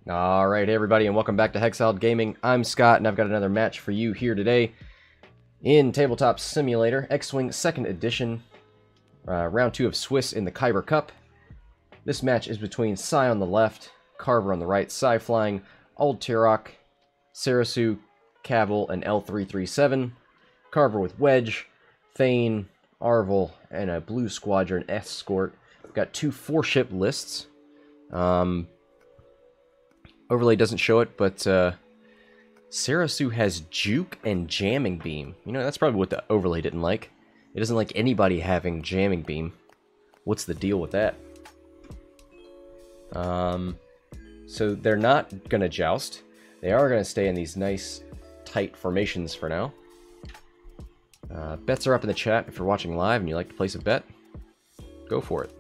Alright, hey everybody, and welcome back to Hexiled Gaming. I'm Scott, and I've got another match for you here today in Tabletop Simulator, X-Wing 2nd Edition, Round 2 of Swiss in the Kyber Cup. This match is between Saix on the left, Carver on the right, Saix flying Old Teroch, Serissu, Kavil, and L337. Carver with Wedge, Thane, Arvel, and a blue Squadron Escort. We've got two 4-ship lists. Overlay doesn't show it, but Serissu has Juke and Jamming Beam. You know, that's probably what the overlay didn't like. It doesn't like anybody having Jamming Beam. What's the deal with that? So they're not going to joust. They are going to stay in these nice, tight formations for now. Bets are up in the chat. If you're watching live and you like to place a bet, go for it.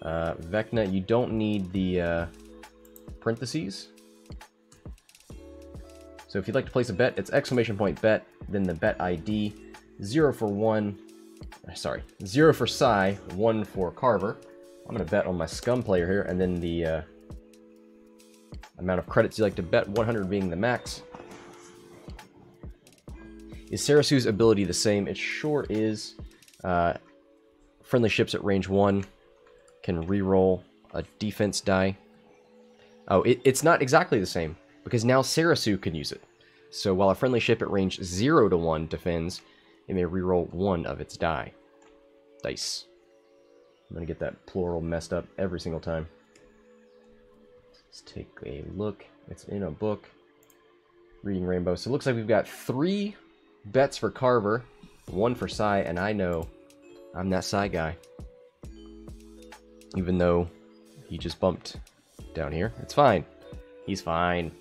Vecna, you don't need the parentheses. So if you'd like to place a bet, it's !bet, then the bet ID, 0 for Saix, 1 for Carver. I'm going to bet on my scum player here, and then the amount of credits you like to bet, 100 being the max. Is Serissu's ability the same? It sure is. Friendly ships at range 1 can reroll a defense die. Oh, it's not exactly the same, because now Serissu can use it. So while a friendly ship at range 0 to 1 defends, it may reroll 1 of its dice. I'm going to get that plural messed up every single time. Let's take a look. It's in a book. Reading Rainbow. So it looks like we've got 3 bets for Carver, 1 for Saix, and I know I'm that Saix guy. Even though he just bumped down here. It's fine. He's fine.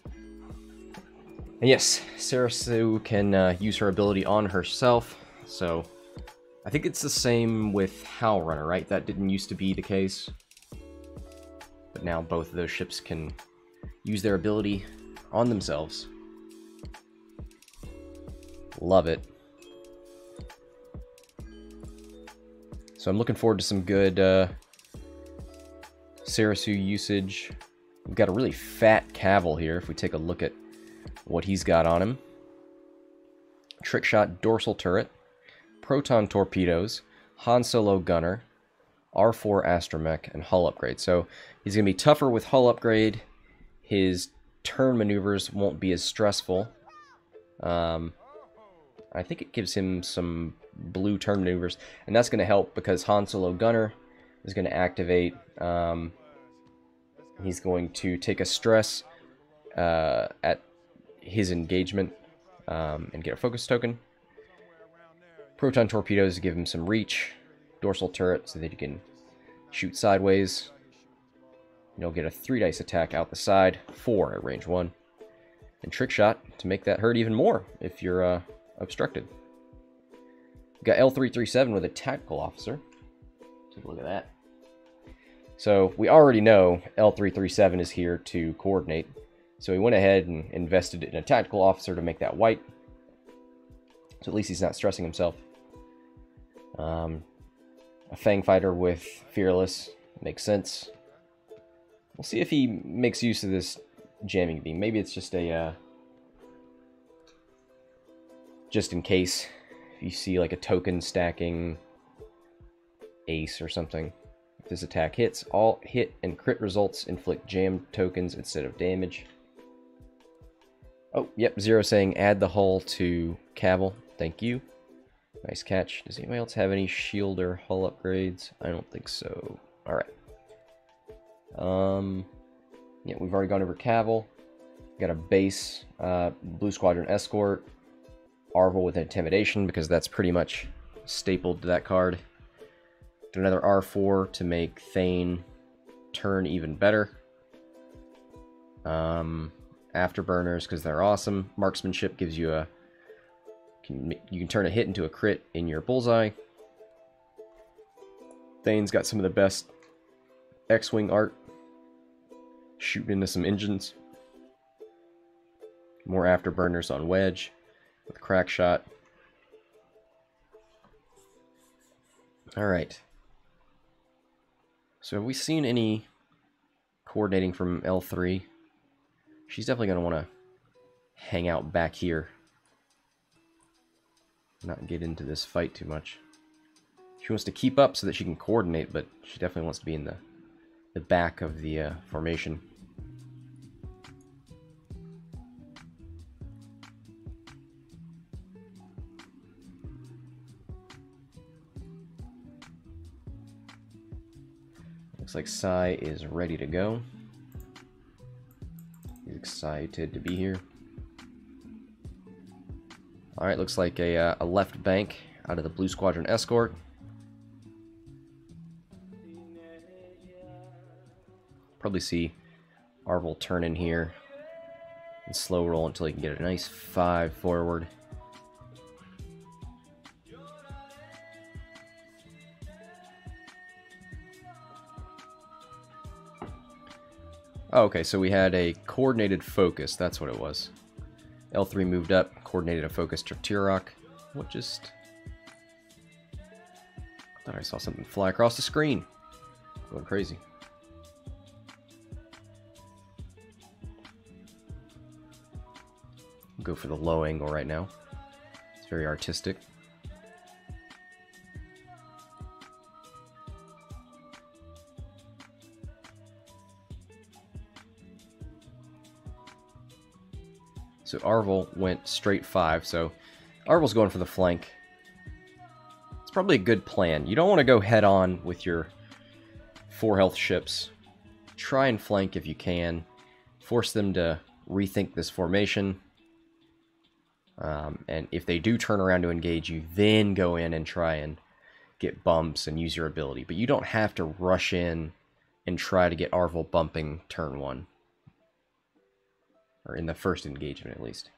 And yes, Serissu can use her ability on herself, so I think it's the same with Howl Runner, right? That didn't used to be the case. But now both of those ships can use their ability on themselves. Love it. So I'm looking forward to some good Serissu usage. We've got a really fat Kavil here, if we take a look at what he's got on him. Trick shot dorsal turret, proton torpedoes, Han Solo gunner, R4 astromech, and hull upgrade. So he's going to be tougher with hull upgrade. His turn maneuvers won't be as stressful. I think it gives him some blue turn maneuvers, and that's going to help because Han Solo gunner is going to activate. He's going to take a stress at his engagement and get a focus token. Proton torpedoes give him some reach. Dorsal turret so that he can shoot sideways. You'll get a 3 dice attack out the side, 4 at range 1. And trick shot to make that hurt even more if you're obstructed. We've got L337 with a tactical officer. Take a look at that. So we already know L337 is here to coordinate. So he went ahead and invested in a tactical officer to make that white. So at least he's not stressing himself. A Fang fighter with Fearless makes sense. We'll see if he makes use of this jamming beam. Maybe it's just a just in case if you see like a token stacking ace or something. If this attack hits, all hit and crit results inflict jam tokens instead of damage. Oh, yep, Zero saying add the hull to Kavil. Thank you. Nice catch. Does anybody else have any shield or hull upgrades? I don't think so. Alright. Yeah, we've already gone over Kavil. Got a base Blue Squadron Escort. Arvel with Intimidation, because that's pretty much stapled to that card. Another R4 to make Thane turn even better. Afterburners, because they're awesome. Marksmanship gives you a... You can turn a hit into a crit in your bullseye. Thane's got some of the best X-Wing art. Shooting into some engines. More afterburners on Wedge with crack shot. Alright. So have we seen any coordinating from L3. She's definitely going to want to hang out back here. Not get into this fight too much. She wants to keep up so that she can coordinate, but she definitely wants to be in the back of the formation. Looks like Saix is ready to go. He's excited to be here. Alright, looks like a left bank out of the Blue Squadron Escort. Probably see Arvel turn in here and slow roll until he can get a nice 5 forward. Oh, okay, so we had a coordinated focus. That's what it was. L3 moved up, coordinated a focus to Teroch. What just... I thought I saw something fly across the screen. Going crazy. Go for the low angle right now. It's very artistic. So Arvel went straight 5, so Arvel's going for the flank. It's probably a good plan. You don't want to go head on with your 4 health ships. Try and flank if you can. Force them to rethink this formation. And if they do turn around to engage you, then go in and try and get bumps and use your ability. But you don't have to rush in and try to get Arvel bumping turn 1. Or in the first engagement, at least.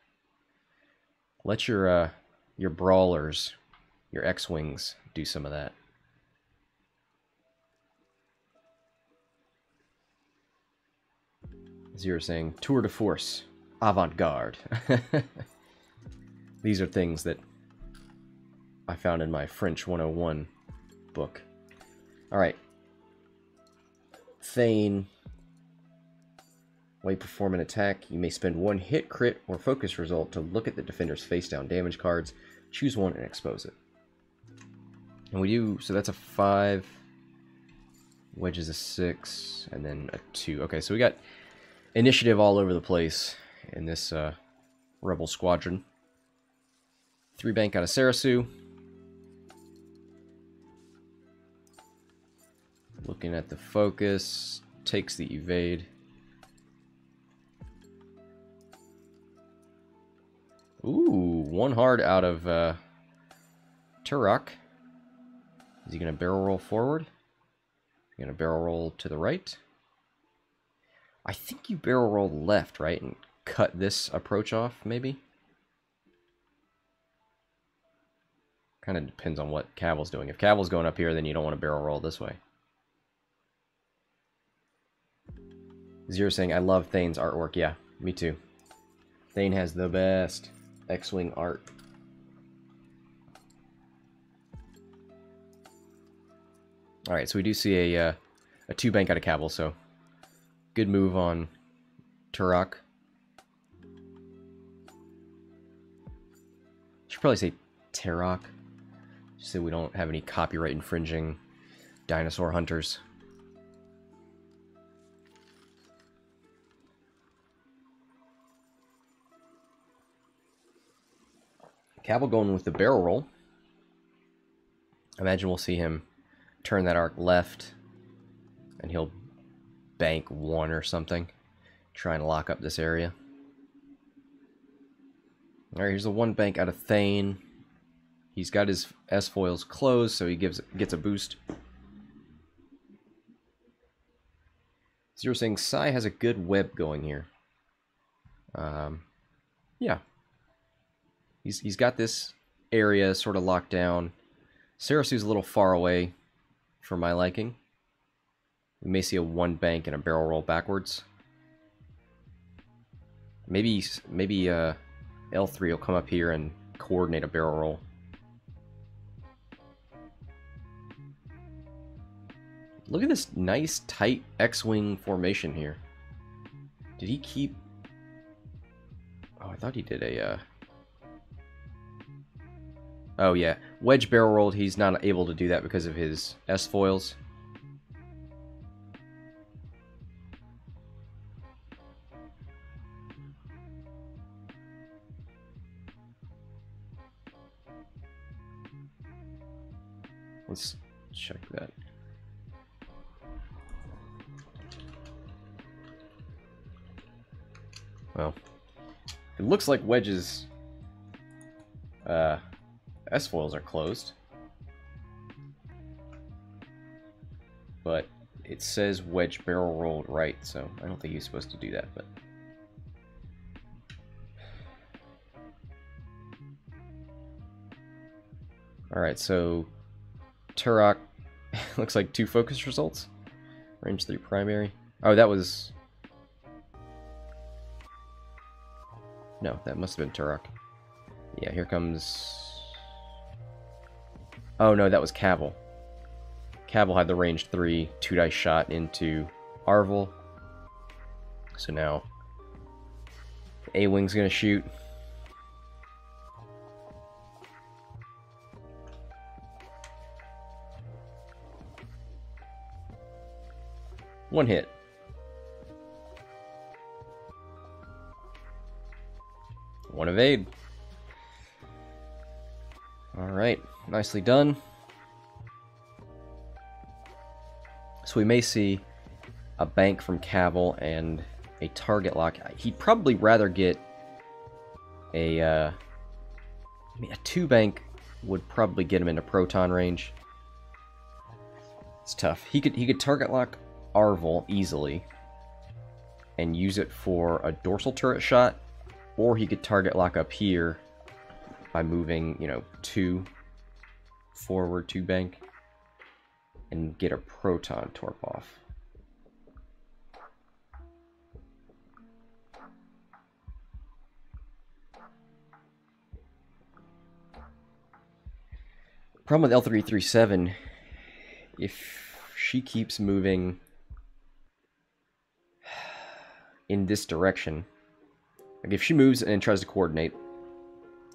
Let your brawlers, your X-Wings, do some of that. Zero saying, tour de force, avant-garde. These are things that I found in my French 101 book. Alright. Thane. While you perform an attack, you may spend 1 hit, crit, or focus result to look at the defender's face-down damage cards. Choose 1 and expose it. And we do... So that's a 5. Wedge is a 6. And then a 2. Okay, so we got initiative all over the place in this Rebel Squadron. 3 bank out of Serissu. Looking at the focus. Takes the evade. Ooh, 1 hard out of Teroch. Is he going to barrel roll forward? Is he going to barrel roll to the right? I think you barrel roll left, right? And cut this approach off, maybe? Kind of depends on what Kavil's doing. If Kavil's going up here, then you don't want to barrel roll this way. Zero saying, I love Thane's artwork. Yeah, me too. Thane has the best X-Wing art. Alright, so we do see a 2 bank out of Kavil, so good move on Teroch. Should probably say Teroch, just so we don't have any copyright infringing dinosaur hunters. Kavil going with the barrel roll. Imagine we'll see him turn that arc left, and he'll bank 1 or something, try and lock up this area. Alright, here's the 1 bank out of Thane. He's got his S-foils closed, so he gets a boost. Zero saying Saix has a good web going here. Yeah. He's got this area sort of locked down. Serissu's a little far away for my liking. We may see a 1 bank and a barrel roll backwards. Maybe L3 will come up here and coordinate a barrel roll. Look at this nice, tight X-Wing formation here. Did he keep... Oh, I thought he did a... Oh, yeah. Wedge barrel rolled. He's not able to do that because of his S-foils. Let's check that. Well, it looks like Wedge's S-foils are closed. But it says Wedge barrel rolled right, so I don't think he's supposed to do that, but... Alright, so Teroch looks like 2 focus results. Range 3 primary. Oh, that was... No, that must have been Teroch. Yeah, here comes... Oh no, that was Kavil. Kavil had the range 3 2-dice shot into Arvel. So now A-Wing's gonna shoot. One hit. One evade. Alright, nicely done. So we may see a bank from Kavil and a target lock. He'd probably rather get a... I mean, a 2-bank would probably get him into proton range. It's tough. He could target lock Arvel easily and use it for a dorsal turret shot, or he could target lock up here by moving, you know, 2 forward, 2 bank, and get a proton torp off. Problem with L337, if she keeps moving in this direction, like if she moves and tries to coordinate,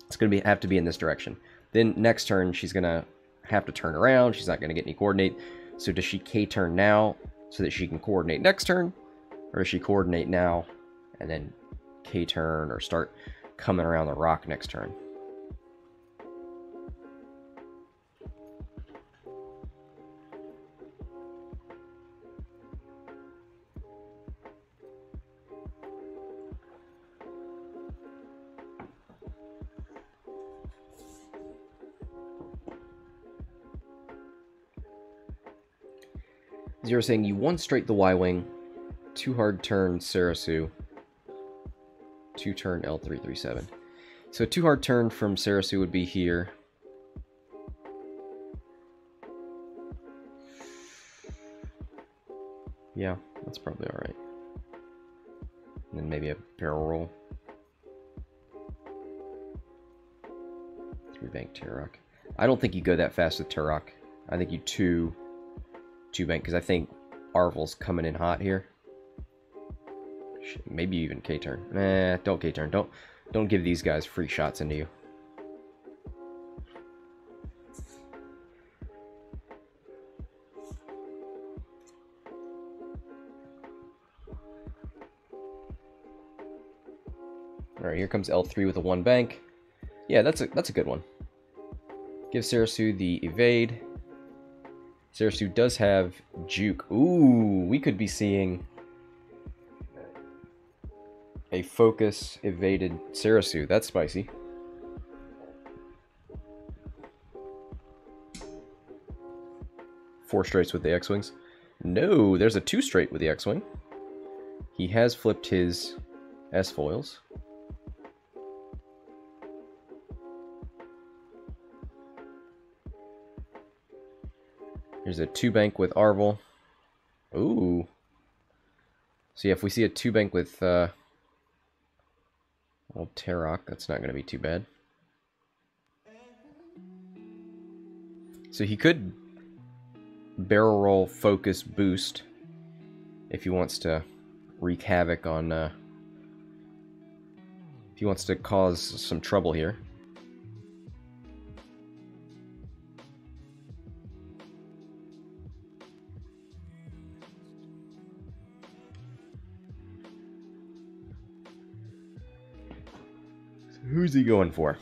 it's going to have to be in this direction. Then next turn, she's going to have to turn around. She's not going to get any coordinate. So does she K-turn now so that she can coordinate next turn? Or does she coordinate now and then K-turn or start coming around the rock next turn? Zero saying you 1 straight the Y-Wing, 2 hard turn Serissu, 2 turn L337. So 2 hard turn from Serissu would be here. Yeah, that's probably alright. And then maybe a barrel roll. 3 bank Teroch. I don't think you go that fast with Teroch. I think you 2 bank, because I think Arvel's coming in hot here. Maybe even K-turn. Nah, don't K-turn. Don't give these guys free shots into you. Alright, here comes L3 with a 1 bank. Yeah, that's a good one. Give Serissu the evade. Serissu does have juke. Ooh, we could be seeing a focus evaded Serissu. That's spicy. Four straights with the X-Wings. No, there's a 2 straight with the X-Wing. He has flipped his S-foils. There's a 2 bank with Arvel. Ooh. So yeah, if we see a 2 bank with old Teroch, that's not going to be too bad. So he could barrel roll focus boost if he wants to wreak havoc on, if he wants to cause some trouble here. Who's he going for?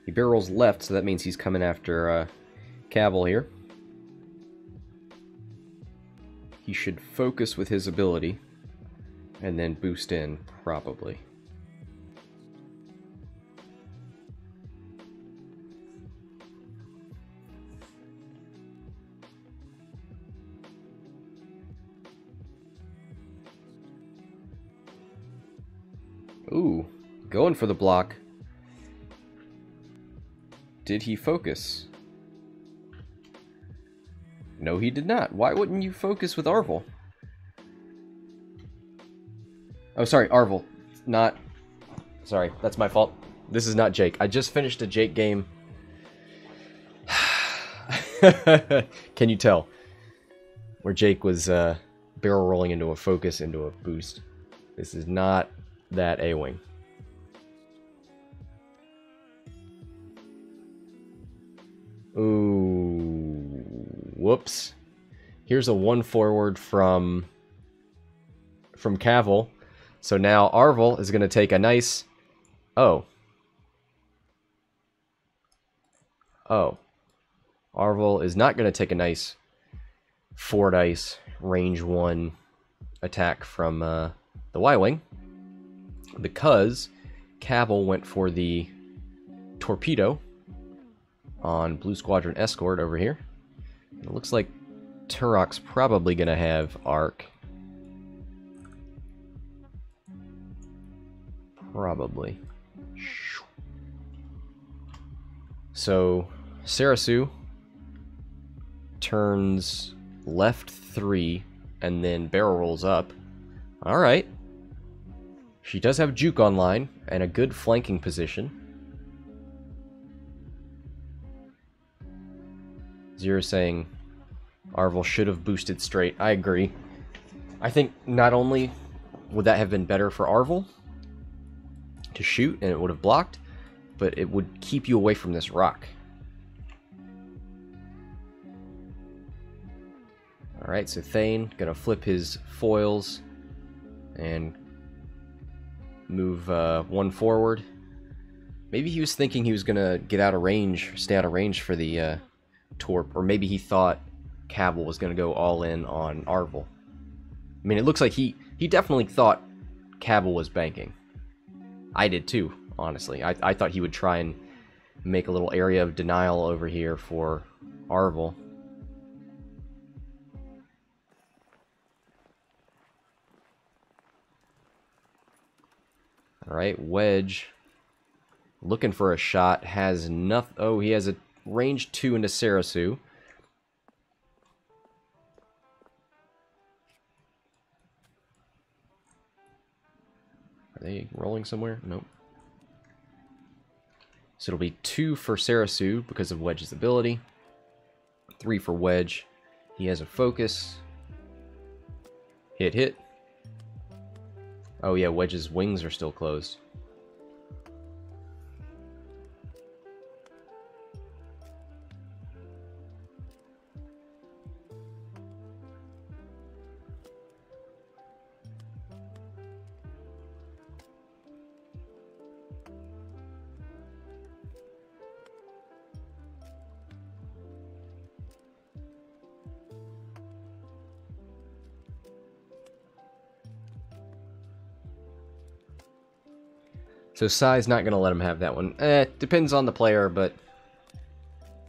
He barrels left, so that means he's coming after Kavil here. He should focus with his ability and then boost in, probably. Ooh, going for the block. Did he focus? No, he did not. Why wouldn't you focus with Arvel? Oh, sorry, Arvel. Not... Sorry, that's my fault. This is not Jake. I just finished a Jake game. Can you tell? Where Jake was barrel rolling into a focus, into a boost. This is not that A-Wing. Ooh, whoops. Here's a 1 forward from Kavil. So now Arvel is going to take a nice... Oh. Arvel is not going to take a nice 4 dice range 1 attack from the Y-Wing, because Kavil went for the torpedo on Blue Squadron Escort over here. It looks like Teroch's probably going to have arc. Probably. So, Serissu turns left 3 and then barrel rolls up. Alright. She does have juke online and a good flanking position. Zero saying Arvel should have boosted straight. I agree. I think not only would that have been better for Arvel to shoot and it would have blocked, but it would keep you away from this rock. Alright, so Thane gonna flip his foils and move 1 forward. Maybe he was thinking he was gonna get out of range, stay out of range for the torp, or maybe he thought Kavil was gonna go all in on Arvel. I mean, it looks like he definitely thought Kavil was banking. I did too, honestly. I thought he would try and make a little area of denial over here for Arvel. Alright, Wedge looking for a shot, has nothing. Oh, he has a range 2 into Serissu. Are they rolling somewhere? Nope. So it'll be 2 for Serissu because of Wedge's ability. 3 for Wedge. He has a focus. Hit. Oh yeah, Wedge's wings are still closed. So Saix's not going to let him have that one. Depends on the player, but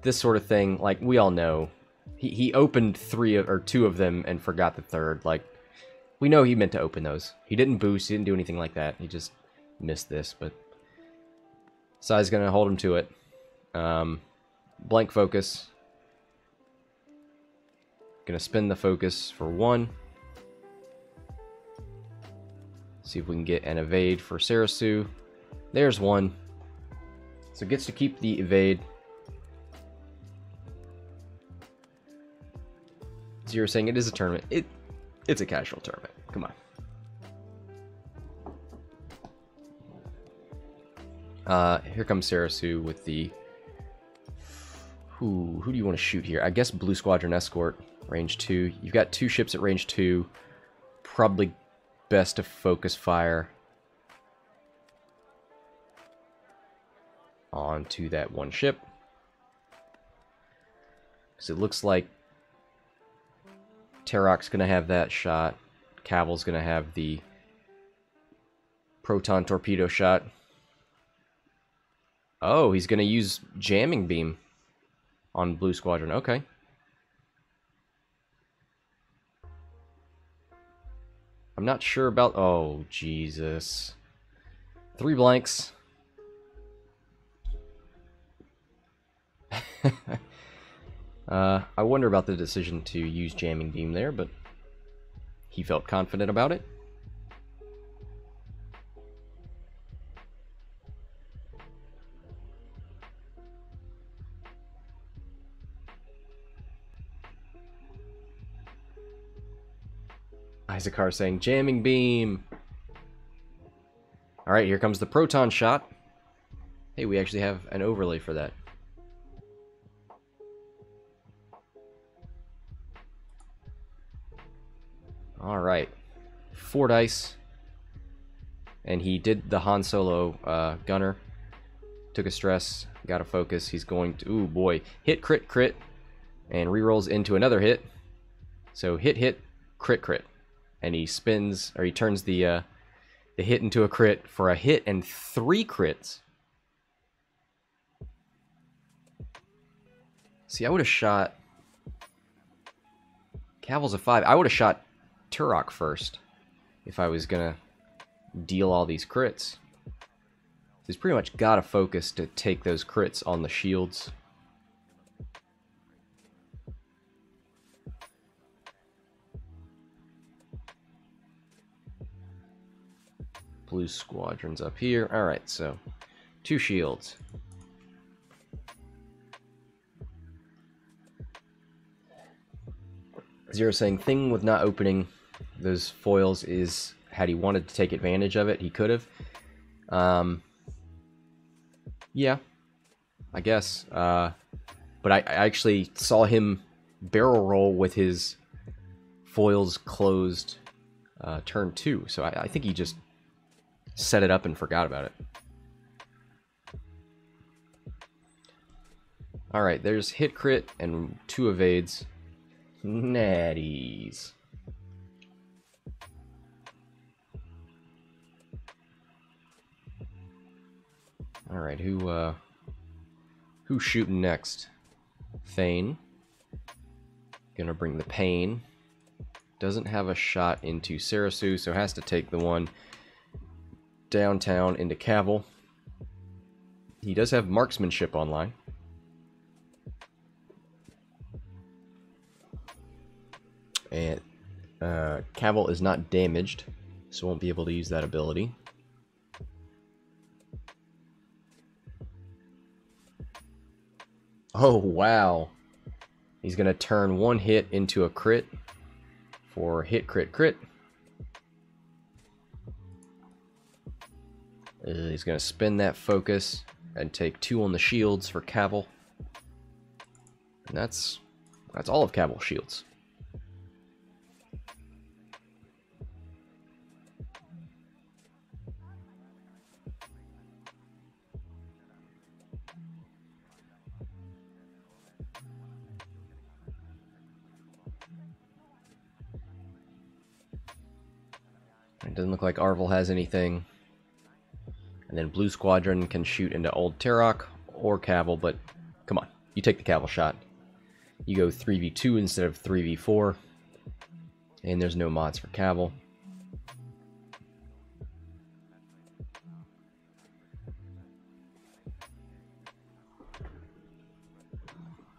this sort of thing, like, we all know. He opened 2 of them and forgot the third. Like, we know he meant to open those. He didn't boost, he didn't do anything like that. He just missed this, but Saix's going to hold him to it. Blank focus. Going to spin the focus for 1. See if we can get an evade for Serissu. There's 1. So gets to keep the evade. Zero saying it is a tournament. It's a casual tournament. Come on. Here comes Serissu with the... Who do you want to shoot here? I guess Blue Squadron Escort, range 2. You've got 2 ships at range 2. Probably best to focus fire onto that one ship. Because it looks like Teroch's going to have that shot. Kavil's going to have the proton torpedo shot. Oh, he's going to use jamming beam on Blue Squadron. Okay. I'm not sure about... Oh, Jesus. 3 blanks. I wonder about the decision to use jamming beam there, but he felt confident about it. Isaacar saying, jamming beam. Alright, here comes the proton shot. Hey, we actually have an overlay for that. Alright. 4 dice. And he did the Han Solo gunner. Took a stress, got a focus. He's going to, ooh boy, hit, crit, crit. And rerolls into another hit. So hit, hit, crit, crit. And he spins, or he turns the hit into a crit for a hit and 3 crits. See, I would have shot... Kavil's a 5. I would have shot Teroch first if I was going to deal all these crits. He's pretty much got to focus to take those crits on the shields. Blue Squadron's up here. Alright, so 2 shields. Zero saying, thing with not opening those foils is, had he wanted to take advantage of it, he could have. Yeah, I guess. But I actually saw him barrel roll with his foils closed turn 2. So I think he just set it up and forgot about it. Alright, there's hit crit and 2 evades. Natties. Alright, who's shooting next? Thane. Gonna bring the pain. Doesn't have a shot into Serissu, so has to take the one downtown into Kavil. He does have marksmanship online. And Kavil is not damaged, so won't be able to use that ability. Oh, wow. He's going to turn 1 hit into a crit for hit, crit, crit. He's going to spin that focus and take 2 on the shields for Kavil. And that's all of Kavil's shields. It doesn't look like Arvel has anything. And then Blue Squadron can shoot into old Teroch or Kavil, but come on, you take the Kavil shot. You go 3v2 instead of 3v4. And there's no mods for Kavil.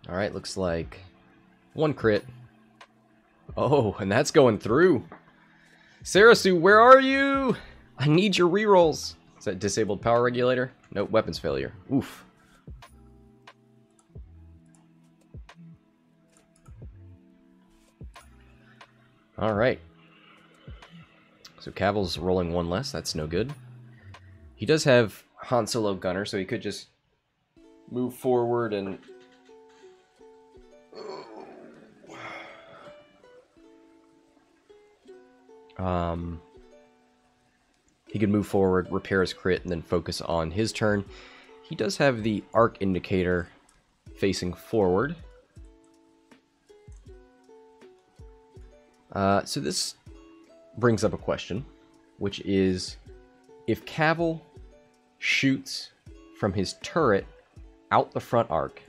Alright, looks like 1 crit. Oh, and that's going through. Serissu, where are you? I need your rerolls. Is that disabled power regulator? Nope, weapons failure. Oof. Alright. So Kavil's rolling one less. That's no good. He does have Han Solo Gunner, so he could just move forward and... he could move forward, repair his crit, and then focus on his turn. He does have the arc indicator facing forward. So this brings up a question, which is, if Kavil shoots from his turret out the front arc,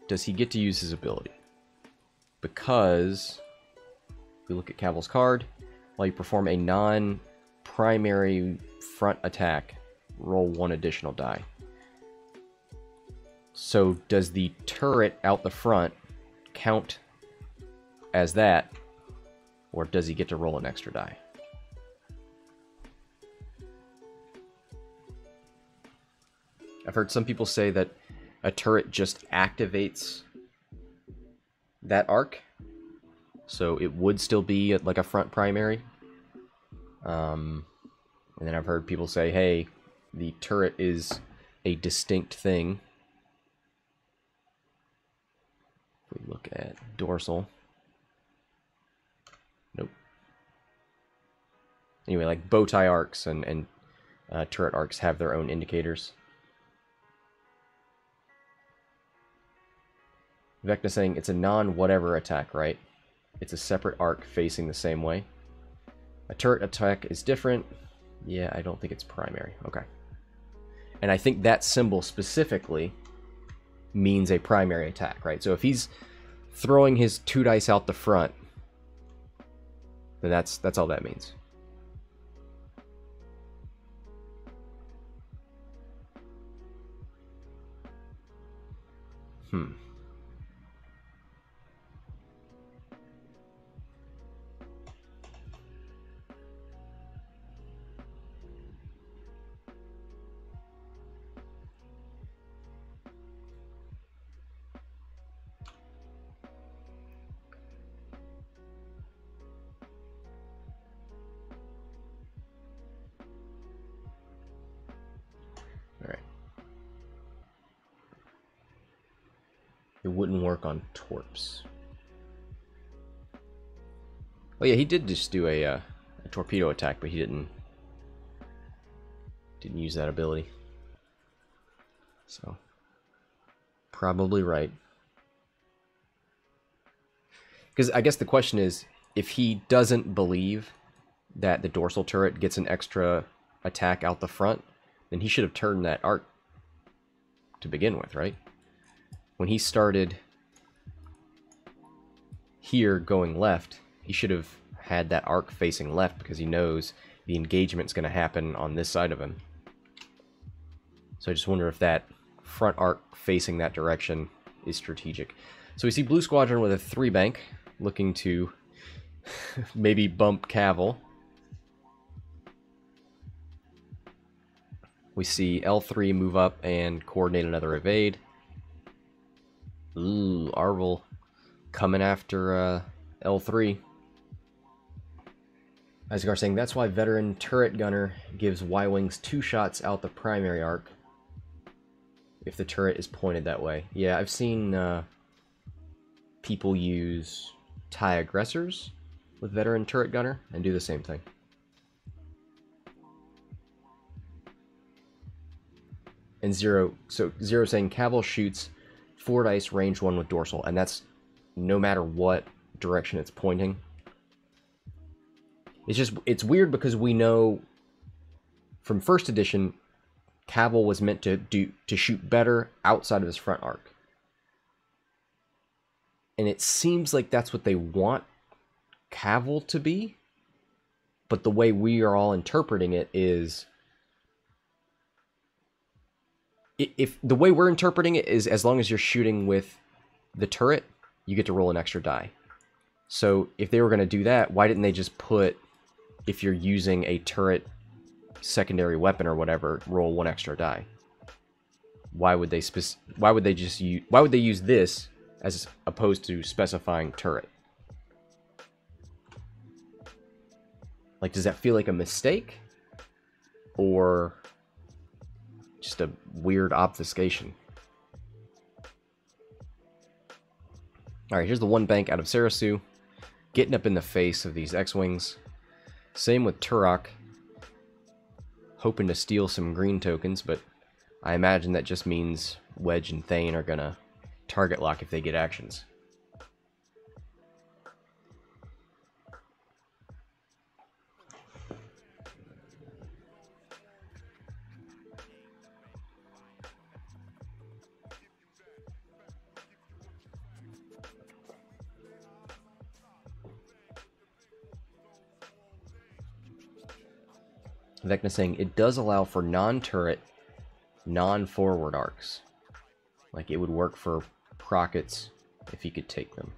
does he get to use his ability? Because, if we look at Kavil's card, while you perform a non-primary front attack, roll 1 additional die. So does the turret out the front count as that, or does he get to roll an extra die? I've heard some people say that a turret just activates that arc, so it would still be like a front primary. And then I've heard people say, hey, the turret is a distinct thing. If we look at dorsal. Nope. Anyway, like bow tie arcs and turret arcs have their own indicators. Vecna saying it's a non-whatever attack, right? It's a separate arc facing the same way. A turret attack is different. Yeah, I don't think it's primary. Okay. And I think that symbol specifically means a primary attack, right? So if he's throwing his 2 dice out the front, then that's all that means. It wouldn't work on Torps. Oh yeah, he did just do a torpedo attack, but he didn't use that ability. So, probably right. Because I guess the question is, if he doesn't believe that the dorsal turret gets an extra attack out the front, then he should have turned that arc to begin with, right? When he started here going left, he should have had that arc facing left because he knows the engagement's going to happen on this side of him. So I just wonder if that front arc facing that direction is strategic. So we see Blue Squadron with a 3 bank, looking to maybe bump Kavil. We see L3 move up and coordinate another evade. Ooh, Arvel coming after L3. Isaac saying, that's why veteran turret gunner gives Y-Wings 2 shots out the primary arc if the turret is pointed that way. Yeah, I've seen people use TIE aggressors with veteran turret gunner and do the same thing. And Zero saying Kavil shoots 4 dice range 1 with dorsal, and that's no matter what direction it's pointing. It's weird because we know from first edition Kavil was meant to shoot better outside of his front arc. And it seems like that's what they want Kavil to be, but the way we are all interpreting it is, if the way we're interpreting it is, as long as you're shooting with the turret, you get to roll an extra die. So if they were going to do that, why didn't they just put, if you're using a turret secondary weapon or whatever, roll 1 extra die? Why would they use this as opposed to specifying turret? Like, does that feel like a mistake? Or just a weird obfuscation? Alright, here's the one bank out of Serissu. Getting up in the face of these X-Wings. Same with Teroch. Hoping to steal some green tokens, but I imagine that just means Wedge and Thane are gonna target lock if they get actions. Vecna saying it does allow for non-turret, non-forward arcs. Like, it would work for Crockett's if he could take them.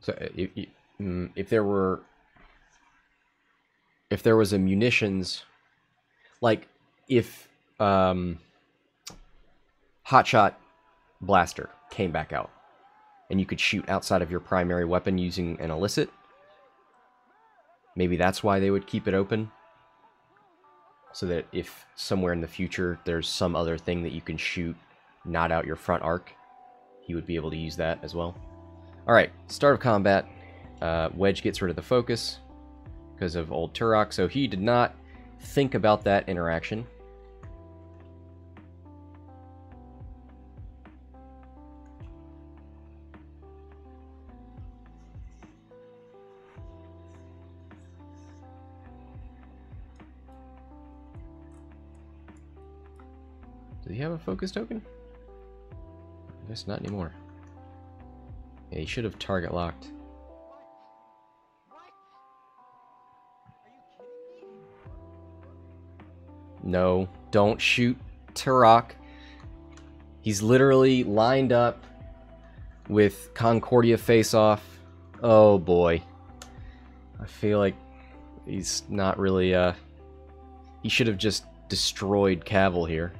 So if there was a munitions, like if Hotshot Blaster came back out and you could shoot outside of your primary weapon using an illicit, maybe that's why they would keep it open, so that if somewhere in the future there's some other thing that you can shoot not out your front arc, he would be able to use that as well. Alright, start of combat. Wedge gets rid of the focus because of old Teroch, so he did not think about that interaction. Does he have a focus token? I guess not anymore. Yeah, he should have target locked. No, don't shoot Teroch. He's literally lined up with Concordia face-off. Oh boy. I feel like he's not really, he should have just destroyed Kavil here.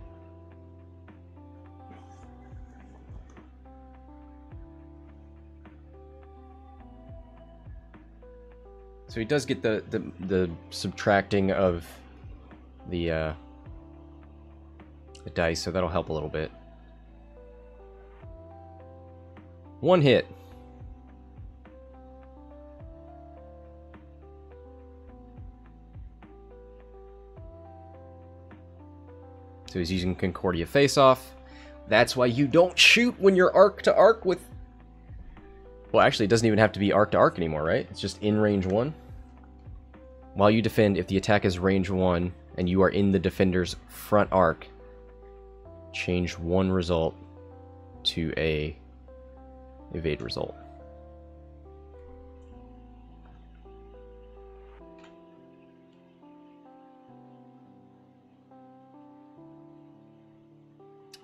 So he does get the subtracting of the dice, so that'll help a little bit. One hit. So he's using Concordia face-off. That's why you don't shoot when you're arc to arc with... Well, actually, it doesn't even have to be arc to arc anymore, right? It's just in range 1. While you defend, if the attack is range 1 and you are in the defender's front arc, change one result to a evade result.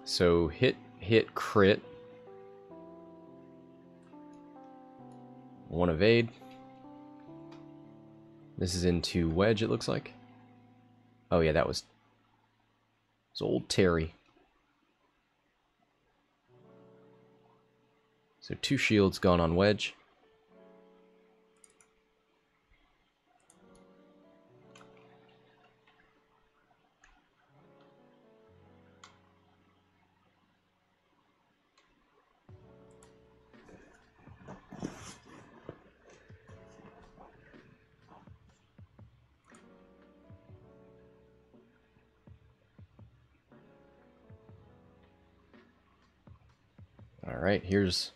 So hit, crit. One evade. This is into Wedge, it looks like. Oh yeah, that was old Terry. So 2 shields gone on Wedge. Alright, here's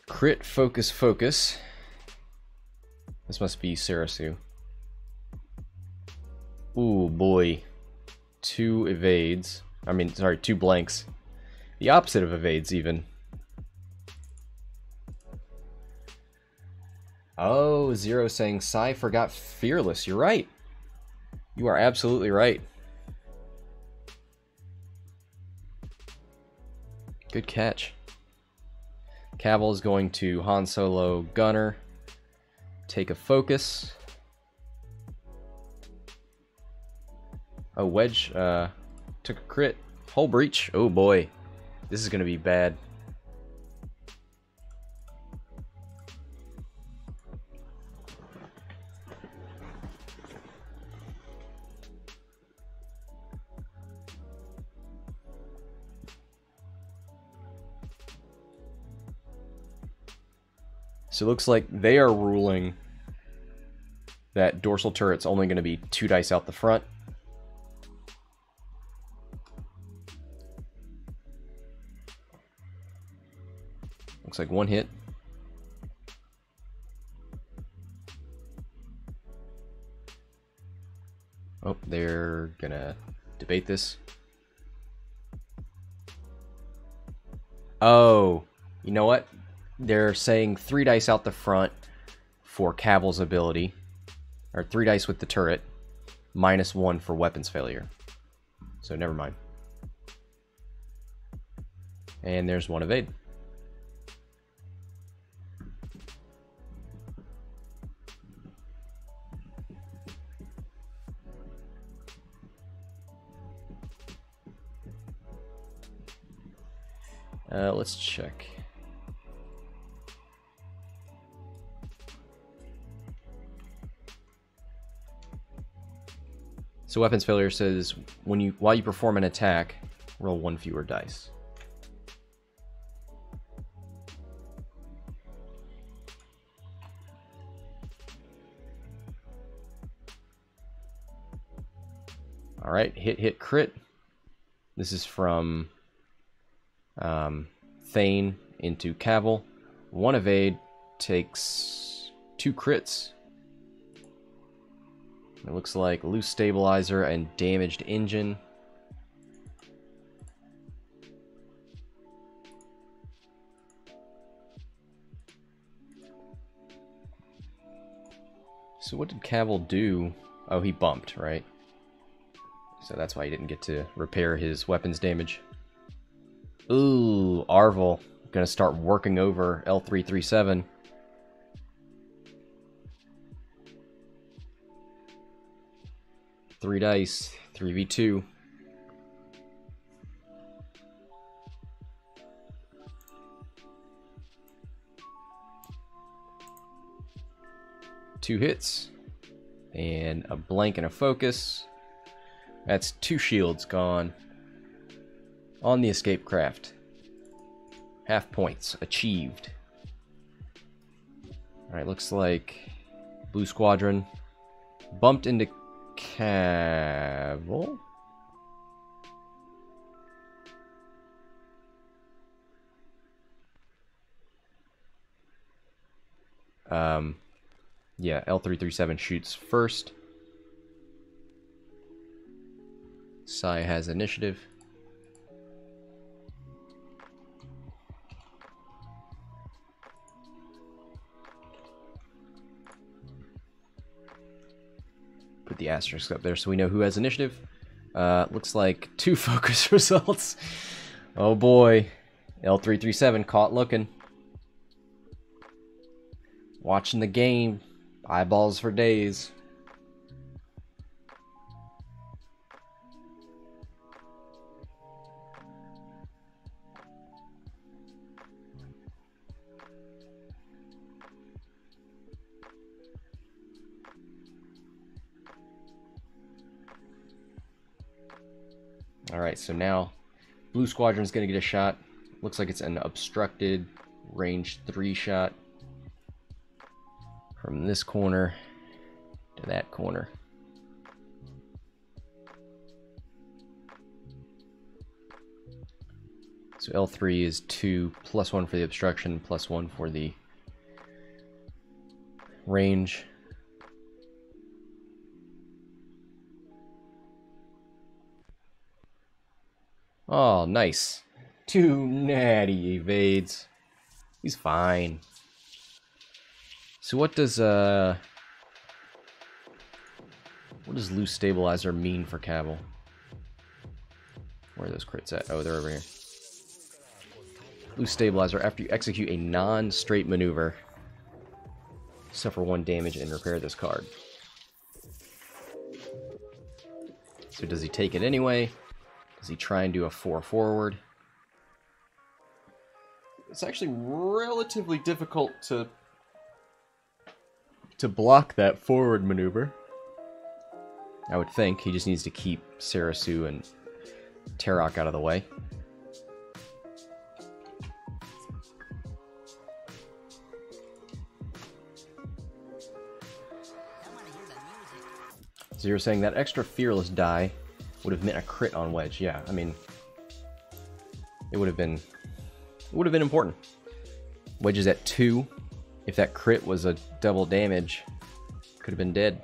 crit, focus. This must be Serissu. Ooh, boy. 2 evades. I mean, sorry, 2 blanks. The opposite of evades, even. Oh, Zero saying, Sai forgot Fearless. You're right. You are absolutely right. Good catch. Kavil is going to Han Solo Gunner. Take a focus. Oh, Wedge took a crit. Hull breach. Oh boy. This is going to be bad. So it looks like they are ruling that dorsal turret's only going to be 2 dice out the front. Looks like 1 hit. Oh, they're gonna debate this. Oh, you know what? They're saying 3 dice out the front for Kavil's ability. Or 3 dice with the turret. -1 for weapons failure. So never mind. And there's 1 evade. Let's check. So weapons failure says while you perform an attack, roll 1 fewer dice. All right, hit crit. This is from Thane into Kavil. 1 evade takes 2 crits. It looks like loose stabilizer and damaged engine. So what did Kavil do? Oh, he bumped, right? So that's why he didn't get to repair his weapons damage. Ooh, Arvel gonna start working over L337. Three dice, 3v2. Two hits and a blank and a focus. That's 2 shields gone on the escape craft. Half points achieved. Alright, looks like Blue Squadron bumped into Kavil. Yeah, L337 shoots first. Saix has initiative. Put the asterisk up there so we know who has initiative. Looks like 2 focus results. Oh boy. L337 caught looking. Watching the game. Eyeballs for days. Alright, so now Blue Squadron's going to get a shot. Looks like it's an obstructed range 3 shot. From this corner to that corner. So L3 is 2, +1 for the obstruction, +1 for the range. Oh, nice. 2 natty evades. He's fine. So what does loose stabilizer mean for Kavil? Where are those crits at? Oh, they're over here. Loose stabilizer. After you execute a non-straight maneuver, suffer 1 damage and repair this card. So So does he take it anyway? Does he try and do a 4 forward? It's actually relatively difficult to block that forward maneuver. I would think. He just needs to keep Serissu and Teroch out of the way. So you're saying that extra fearless die would have meant a crit on Wedge. Yeah, I mean, it would have been important. Wedge is at 2. If that crit was a double damage, could have been dead.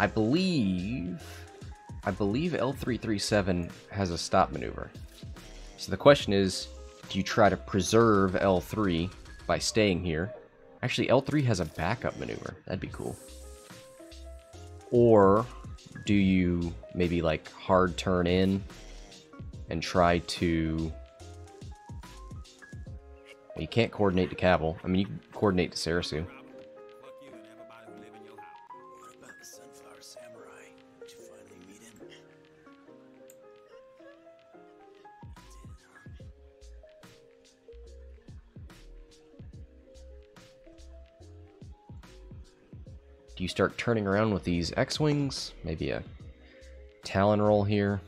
I believe L337 has a stop maneuver. So the question is, do you try to preserve L3 by staying here? Actually, L3 has a backup maneuver. That'd be cool. Or do you maybe like hard turn in and try to... Well, you can't coordinate to Kavil. I mean, you can coordinate to Serissu. Do you start turning around with these X-Wings? Maybe a Talon roll here?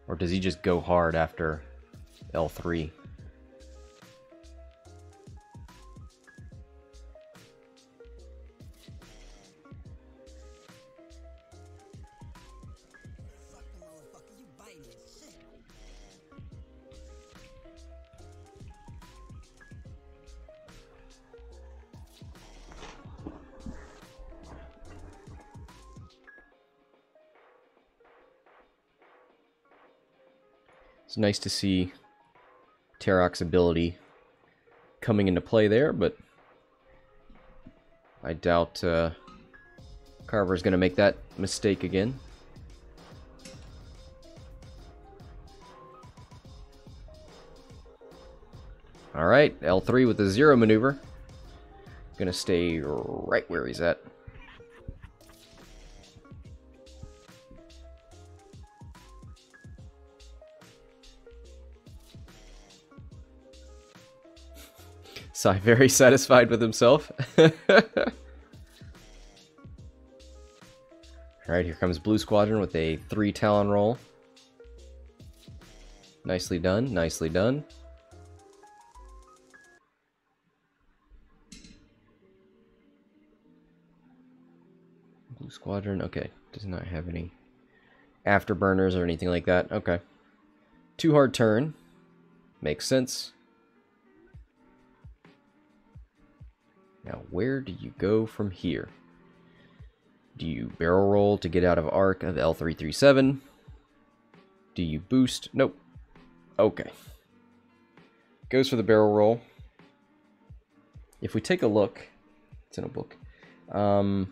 Or does he just go hard after L3? It's nice to see Teroch's ability coming into play there, but I doubt Carver is going to make that mistake again. Alright, L3 with the 0 maneuver. Gonna stay right where he's at. So very satisfied with himself. Alright, here comes Blue Squadron with a 3 Talon roll. Nicely done, nicely done. Blue Squadron, okay, does not have any afterburners or anything like that. Okay. 2 hard turn. Makes sense. Now, where do you go from here? Do you barrel roll to get out of arc of L337? Do you boost? Nope. Okay. Goes for the barrel roll. If we take a look, it's in a book. Arvel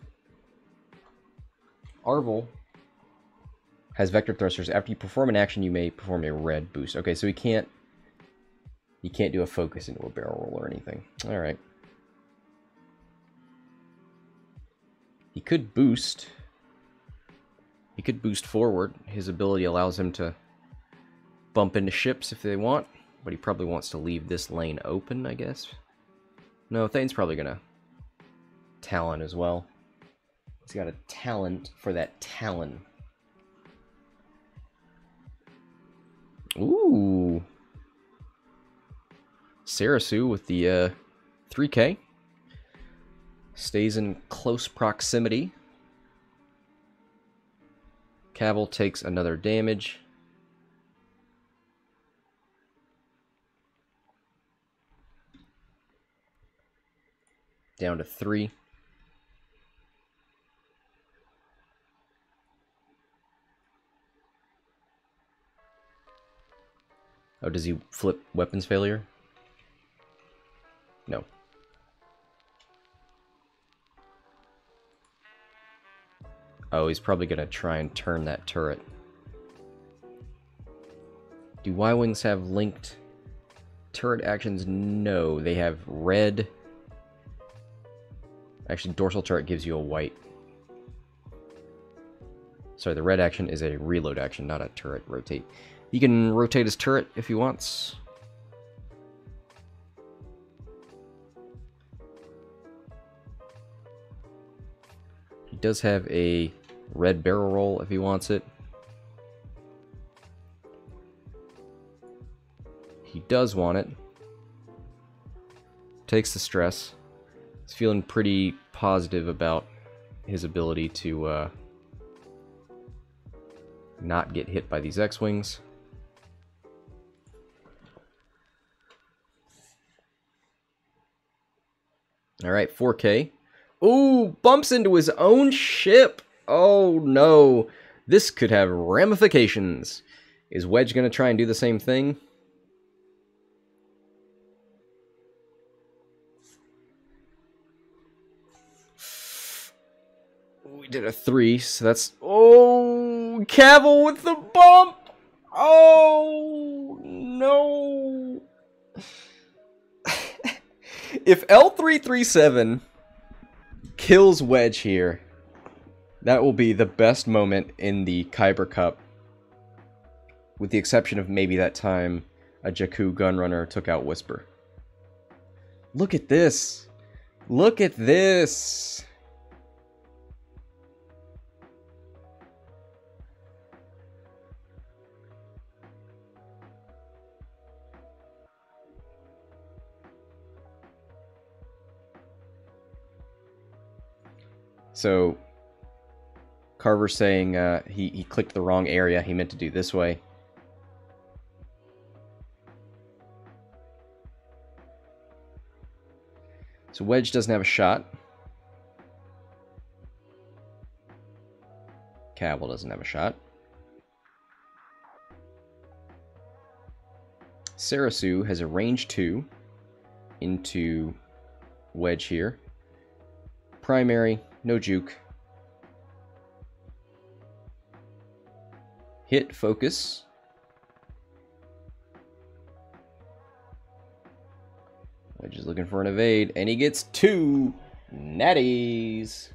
has vector thrusters. After you perform an action, you may perform a red boost. Okay, so he can't do a focus into a barrel roll or anything. All right. He could boost. He could boost forward. His ability allows him to bump into ships if they want, but he probably wants to leave this lane open, I guess. No, Thane's probably gonna Talon as well. He's got a talent for that Talon. Ooh. Serissu with the 3K. Stays in close proximity. Kavil takes another damage. Down to 3. Oh, does he flip weapons failure? No. Oh, he's probably going to try and turn that turret. Do Y-Wings have linked turret actions? No, they have red. Actually, dorsal turret gives you a white Sorry, the red action is a reload action, not a turret rotate. He can rotate his turret if he wants. He does have a red barrel roll if he wants it. He does want it. Takes the stress. He's feeling pretty positive about his ability to not get hit by these X-Wings. Alright, 4K. Ooh, bumps into his own ship. Oh no. This could have ramifications. Is Wedge going to try and do the same thing? We did a 3, so that's... Oh, Kavil with the bump! Oh, no. If L337 kills Wedge here, that will be the best moment in the Kyber Cup. With the exception of maybe that time a Jakku Gunrunner took out Whisper. Look at this. Look at this. So, Carver's saying he clicked the wrong area. He meant to do this way. So Wedge doesn't have a shot. Kavil doesn't have a shot. Serissu has a range 2 into Wedge here. Primary, no juke. Hit, focus. Wedge is looking for an evade, and he gets 2 natties.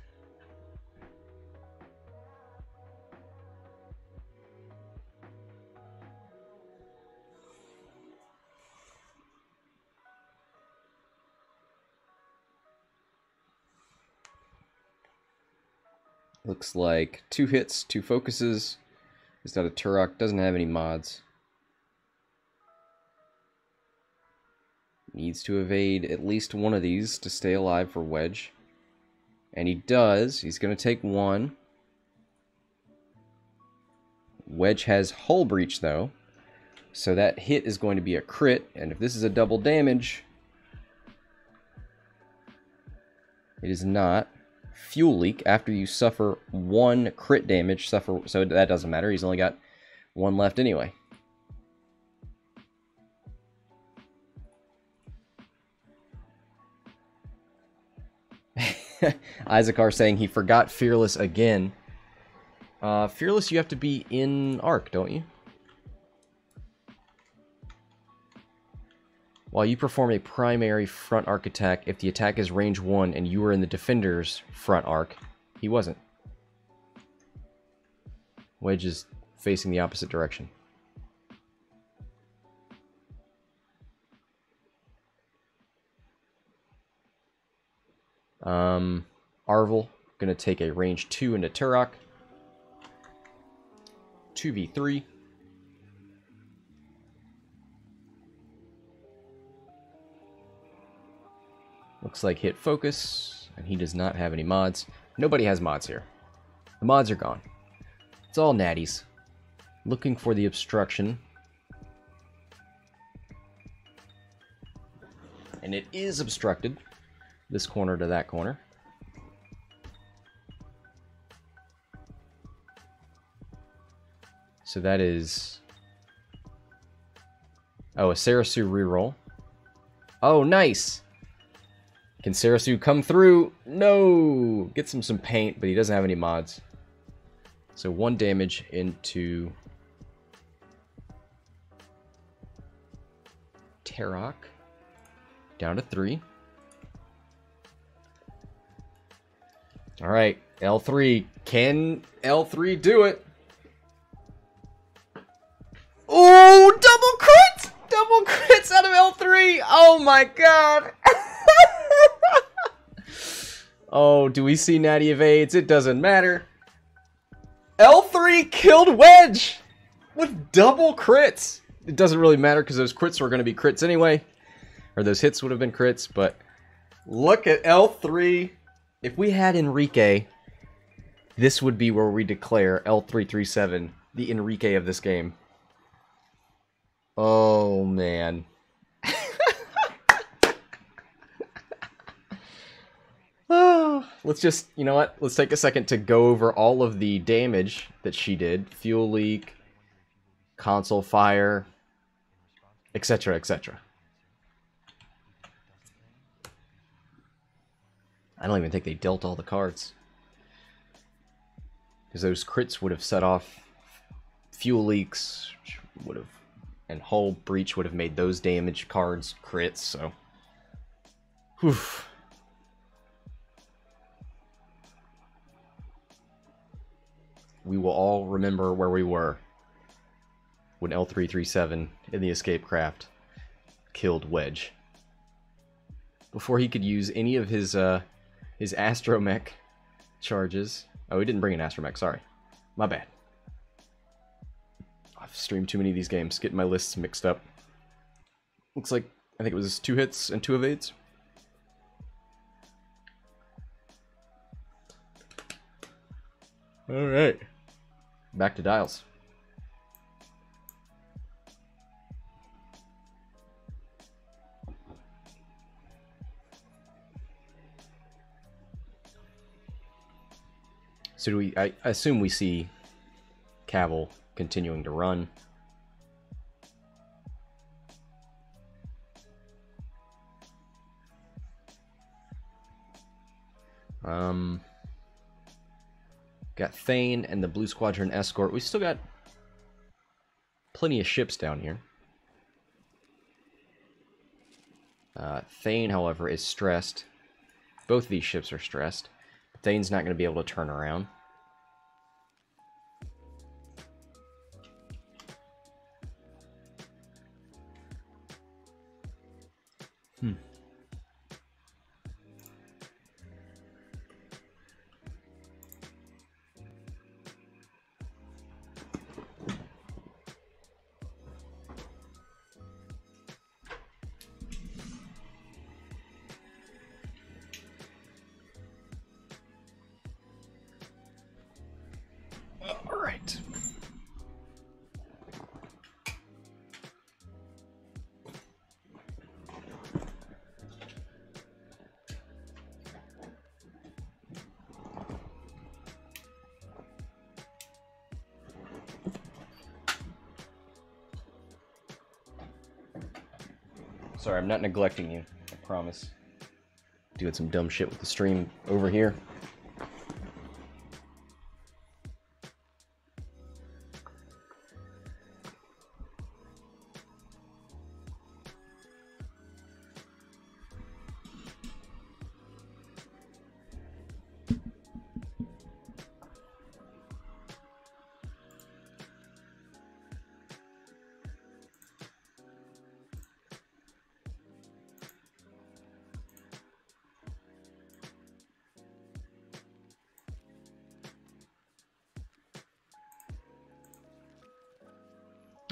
Looks like 2 hits, 2 focuses. He's got a Teroch, doesn't have any mods. Needs to evade at least one of these to stay alive for Wedge. And he does. He's going to take 1. Wedge has hull breach though. So that hit is going to be a crit. And if this is a double damage, it is not. Fuel leak after you suffer 1 crit damage. So that doesn't matter. He's only got 1 left anyway. Isaachar saying he forgot Fearless again. Fearless, you have to be in arc, don't you? While you perform a primary front arc attack, if the attack is range 1 and you are in the defender's front arc, he wasn't. Wedge is facing the opposite direction. Arvel gonna take a range 2 into Teroch. 2v3. Looks like hit focus, and he does not have any mods. Nobody has mods here. The mods are gone. It's all natties. Looking for the obstruction. And it is obstructed. This corner to that corner. So that is... Oh, a Serissu reroll. Oh, nice! Can Serissu come through? No! Gets him some paint, but he doesn't have any mods. So 1 damage into... Teroch. Down to 3. Alright, L3. Can L3 do it? Oh, double crits! Double crits out of L3! Oh my god! Oh, do we see Natty evades? It doesn't matter. L3 killed Wedge! With double crits! It doesn't really matter because those crits were going to be crits anyway. Or those hits would have been crits, but look at L3. If we had Enrique, this would be where we declare L337 the Enrique of this game. Oh, man. Oh, let's just, you know what? Let's take a second to go over all of the damage that she did. Fuel leak, console fire, etc., etc. I don't even think they dealt all the cards. Because those crits would have set off fuel leaks, would have, and hull breach would have made those damage cards crits, so. Whew. We will all remember where we were when L337 in the escape craft killed Wedge. Before he could use any of his astromech charges. Oh, he didn't bring an astromech, sorry. My bad. I've streamed too many of these games, getting my lists mixed up. Looks like, I think it was 2 hits and 2 evades. Alright. Back to dials. So do we, I assume we see Kavil continuing to run. Got Thane and the Blue Squadron Escort. We still got plenty of ships down here. Thane, however, is stressed. Both of these ships are stressed. Thane's not going to be able to turn around. Alright. Sorry, I'm not neglecting you, I promise. Doing some dumb shit with the stream over here.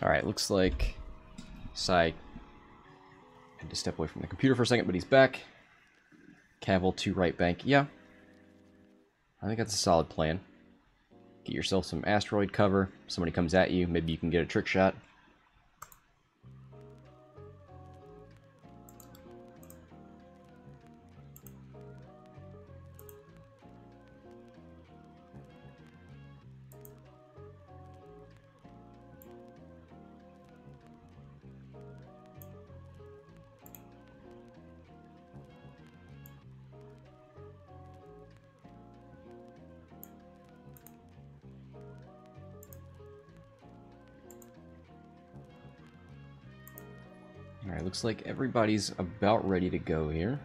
Alright, looks like Saix had to step away from the computer for a second, but he's back. Kavil to right bank. Yeah. I think that's a solid plan. Get yourself some asteroid cover. Somebody comes at you, maybe you can get a trick shot. Alright, looks like everybody's about ready to go here.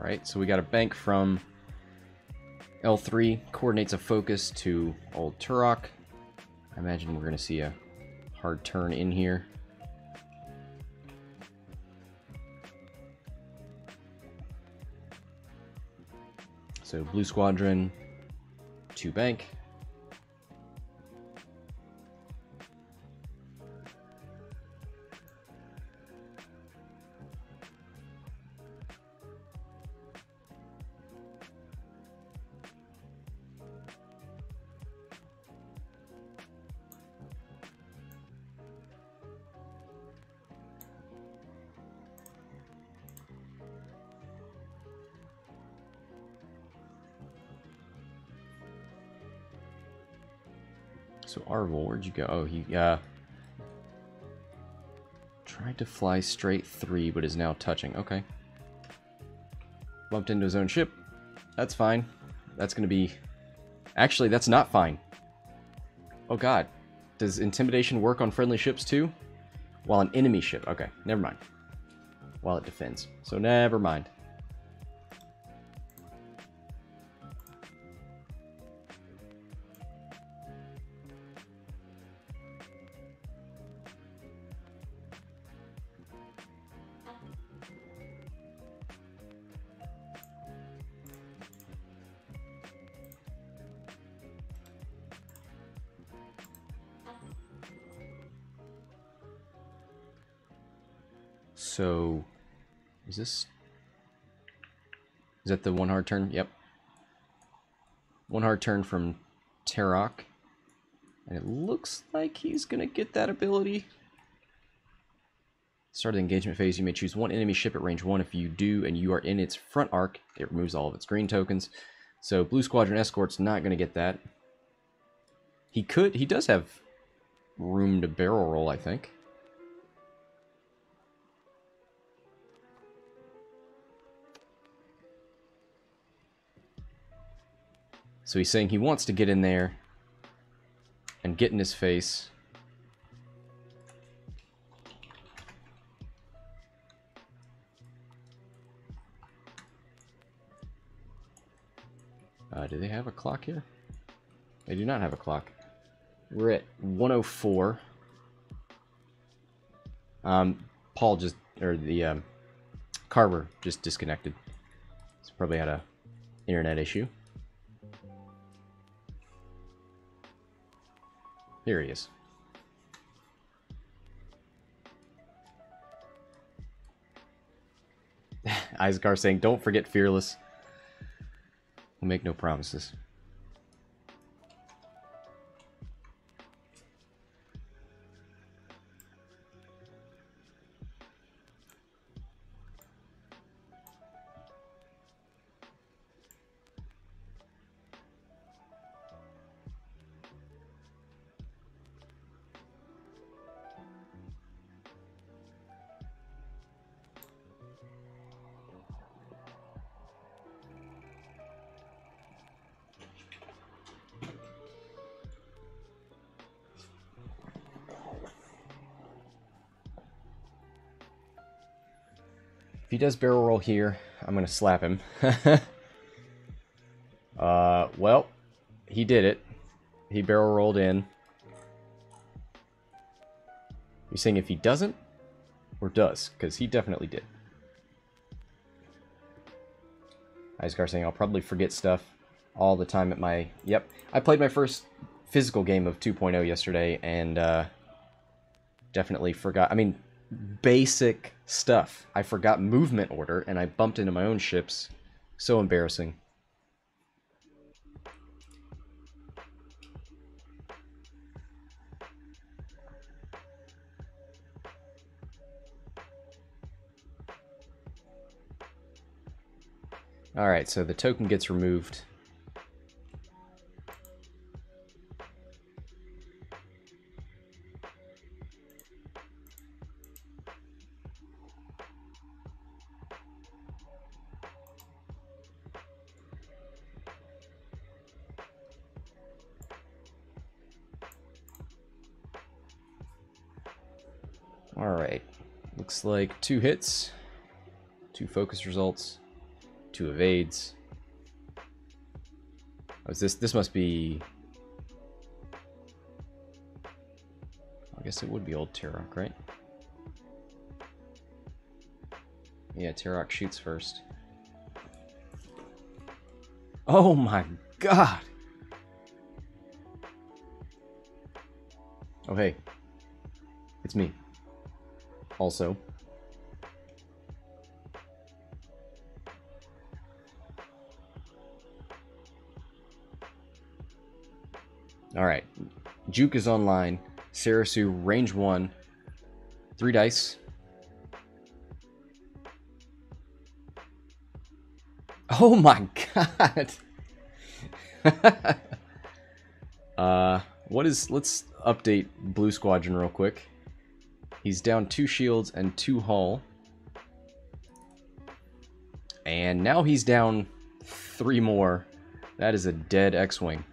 Alright, so we got a bank from L3, coordinates of focus to old Teroch. I imagine we're going to see a hard turn in here. So blue squadron to bank. So Arvel, where'd you go? Oh, he tried to fly straight 3, but is now touching. Okay. Bumped into his own ship. That's fine. That's gonna be... Actually, that's not fine. Oh god. Does intimidation work on friendly ships too? While an enemy ship... Okay, never mind. While it defends. So never mind. So, is that the one hard turn? Yep. One hard turn from Teroch. And it looks like he's going to get that ability. Start of the engagement phase, you may choose one enemy ship at range 1. If you do, and you are in its front arc, it removes all of its green tokens. So, Blue Squadron Escort's not going to get that. He does have room to barrel roll, I think. So he's saying he wants to get in there and get in his face. Do they have a clock here? They do not have a clock. We're at 104. Paul just, or the Carver just disconnected. He's probably had a internet issue. Here he is. Isgar saying, don't forget Fearless. We'll make no promises. If he does barrel roll here, I'm going to slap him. Well, he did it. He barrel rolled in. You're saying if he doesn't? Or does? Because he definitely did. Isgar saying I'll probably forget stuff all the time at my... Yep. I played my first physical game of 2.0 yesterday and definitely forgot... I mean... basic stuff. I forgot movement order and I bumped into my own ships. So embarrassing. Alright, so the token gets removed. Alright, looks like 2 hits, 2 focus results, 2 evades. Oh, is this must be... I guess it would be old Teroch, right? Yeah, Teroch shoots first. Oh my god! Oh hey. It's me. Also. Alright. Juke is online. Serissu, range 1. 3 dice. Oh my god! Let's update Blue Squadron real quick. He's down 2 shields and 2 hull. And now he's down 3 more. That is a dead X-Wing.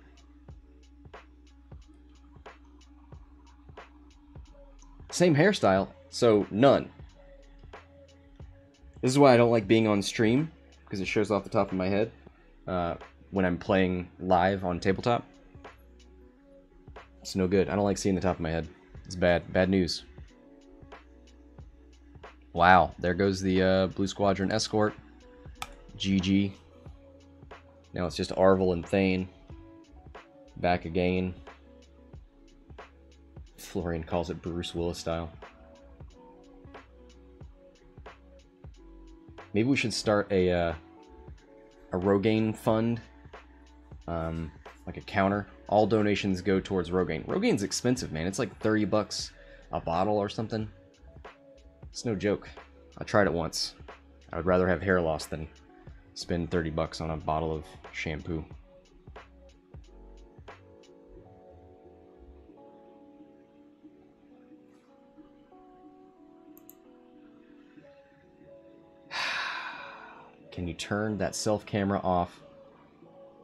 Same hairstyle, so none. This is why I don't like being on stream, because it shows off the top of my head when I'm playing live on tabletop. It's no good. I don't like seeing the top of my head. It's bad. Bad news. Wow, there goes the Blue Squadron Escort. GG. Now it's just Arvel and Thane. Back again. Florian calls it Bruce Willis style. Maybe we should start a Rogaine fund. Like a counter. All donations go towards Rogaine. Rogaine's expensive, man. It's like 30 bucks a bottle or something. It's no joke. I tried it once. I would rather have hair loss than spend 30 bucks on a bottle of shampoo. Can you turn that self camera off?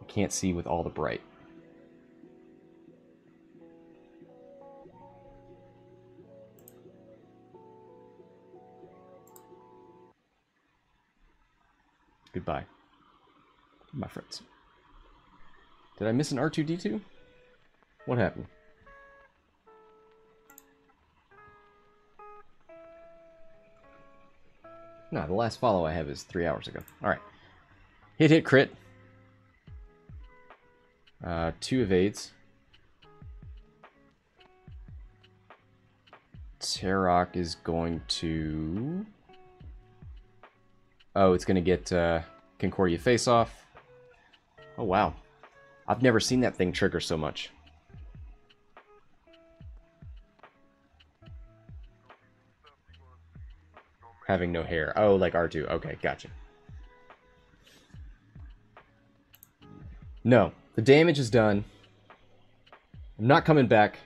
I can't see with all the bright. Goodbye, my friends. Did I miss an R2-D2? What happened? No, the last follow I have is 3 hours ago. Alright. Hit, crit. 2 evades. Teroch is going to... Oh, it's going to get Concordia face-off. Oh, wow. I've never seen that thing trigger so much. Having no hair. Oh, like R2. Okay, gotcha. No, the damage is done. I'm not coming back.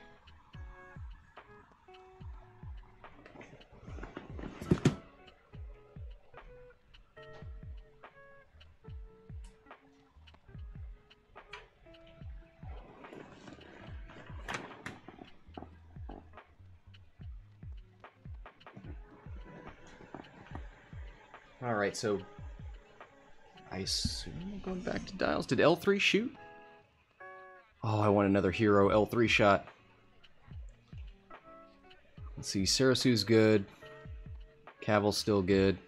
Alright, so I assume I'm going back to dials. Did L3 shoot? Oh, I want another hero L3 shot. Let's see, Serissu's good. Kavil's still good.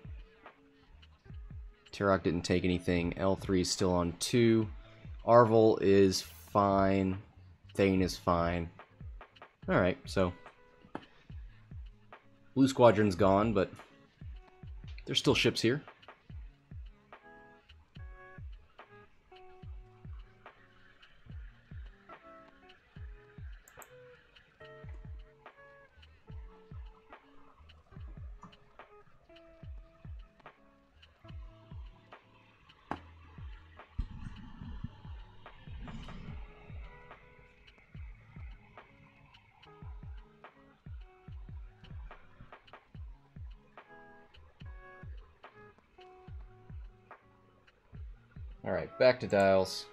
Teroch didn't take anything. L3's still on 2. Arvel is fine. Thane is fine. Alright, so Blue Squadron's gone, but there's still ships here. Alright, back to dials.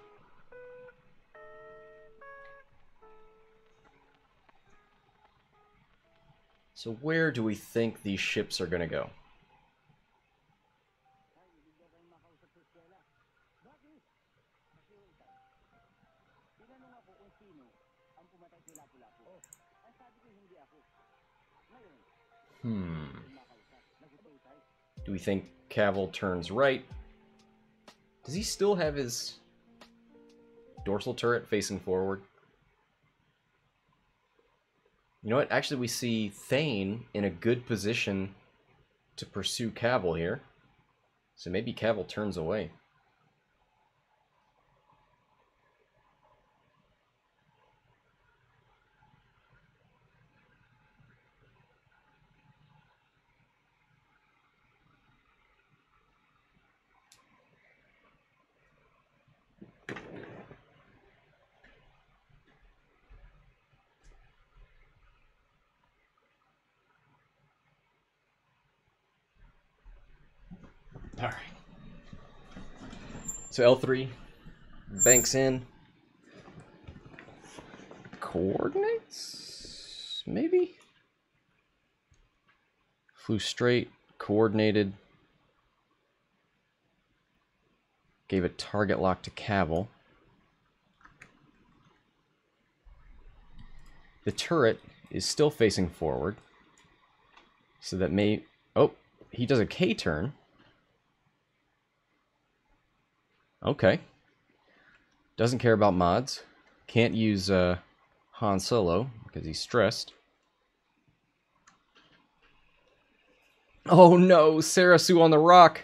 So where do we think these ships are going to go? Do we think Kavil turns right? Does he still have his dorsal turret facing forward? You know what? Actually, we see Thane in a good position to pursue Kavil here. So maybe Kavil turns away. Alright. So L3 banks in. Coordinates? Maybe? Flew straight, coordinated. Gave a target lock to Kavil. The turret is still facing forward. So that may... Oh, he does a K-turn. Okay. Doesn't care about mods. Can't use Han Solo because he's stressed. Oh no, Serissu on the rock.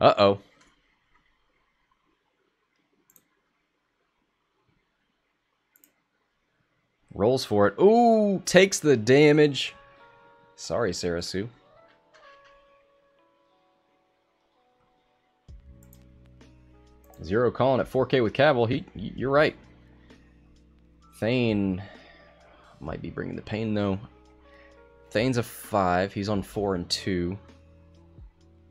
Uh-oh. Rolls for it. Ooh, takes the damage. Sorry, Serissu. Zero calling at 4K with Kavil. You're right. Thane might be bringing the pain, though. Thane's a 5. He's on 4 and 2.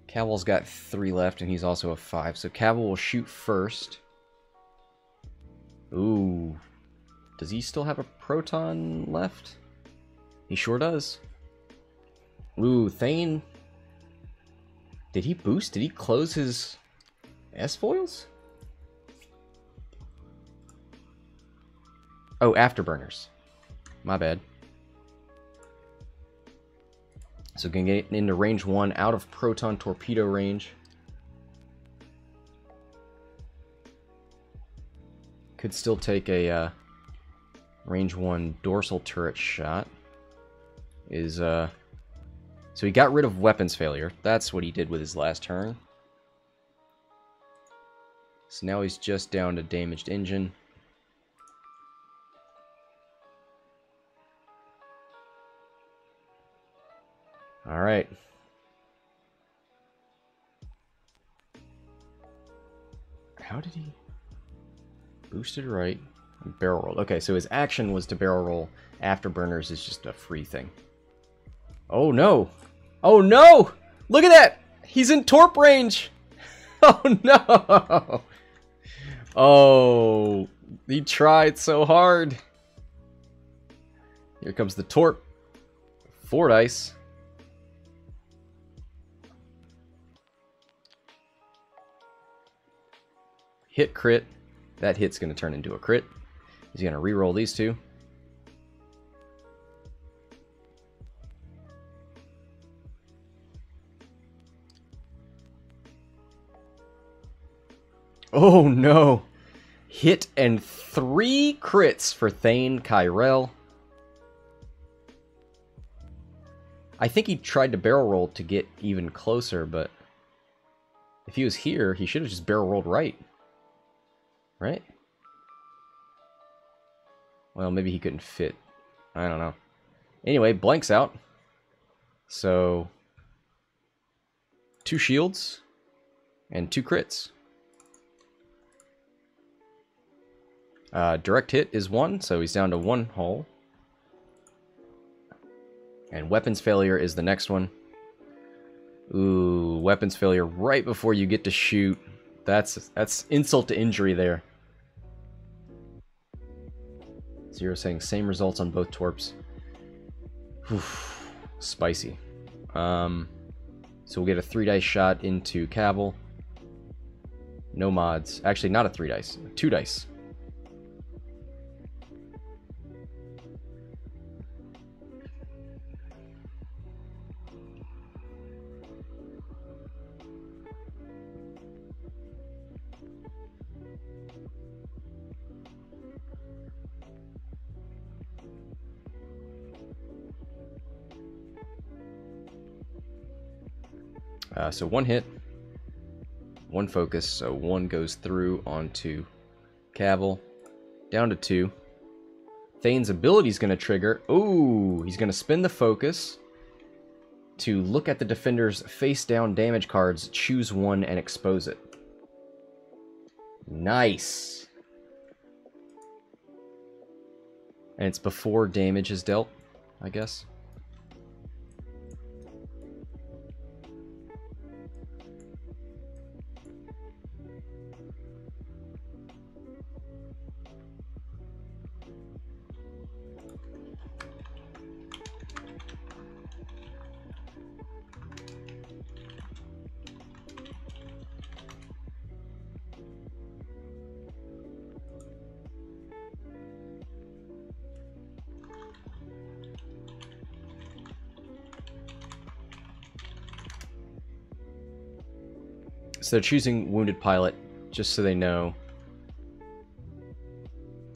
Kavil's got 3 left, and he's also a 5. So Kavil will shoot first. Ooh. Does he still have a proton left? He sure does. Ooh, Thane. Did he boost? Did he close his S-foils? Oh, afterburners. My bad. So can get into range 1 out of proton torpedo range. Could still take a range 1 dorsal turret shot. So he got rid of weapons failure. That's what he did with his last turn. So now he's just down to damaged engine. Alright. How did he... Boosted right. Barrel roll. Okay, so his action was to barrel roll. Afterburners is just a free thing. Oh no! Oh no! Look at that! He's in torp range! Oh no! Oh, he tried so hard. Here comes the torp. 4 dice. Hit crit. That hit's going to turn into a crit. He's going to reroll these 2. Oh no! Hit and 3 crits for Thane Kyrell. I think he tried to barrel roll to get even closer, but if he was here, he should have just barrel rolled right. Right? Well, maybe he couldn't fit. I don't know. Anyway, blanks out. So 2 shields and 2 crits. Direct hit is 1, so he's down to 1 hull. And weapons failure is the next one. Ooh, weapons failure right before you get to shoot. That's insult to injury there. Zero saying same results on both torps. Oof, spicy. So we'll get a 3 dice shot into Kavil. No mods. Actually, not a 3 dice. 2 dice. So 1 hit, 1 focus, so 1 goes through onto Kavil, down to 2. Thane's ability is going to trigger. Ooh, he's going to spin the focus to look at the defender's face-down damage cards, choose 1, and expose it. Nice. And it's before damage is dealt, I guess. So they're choosing Wounded Pilot, just so they know.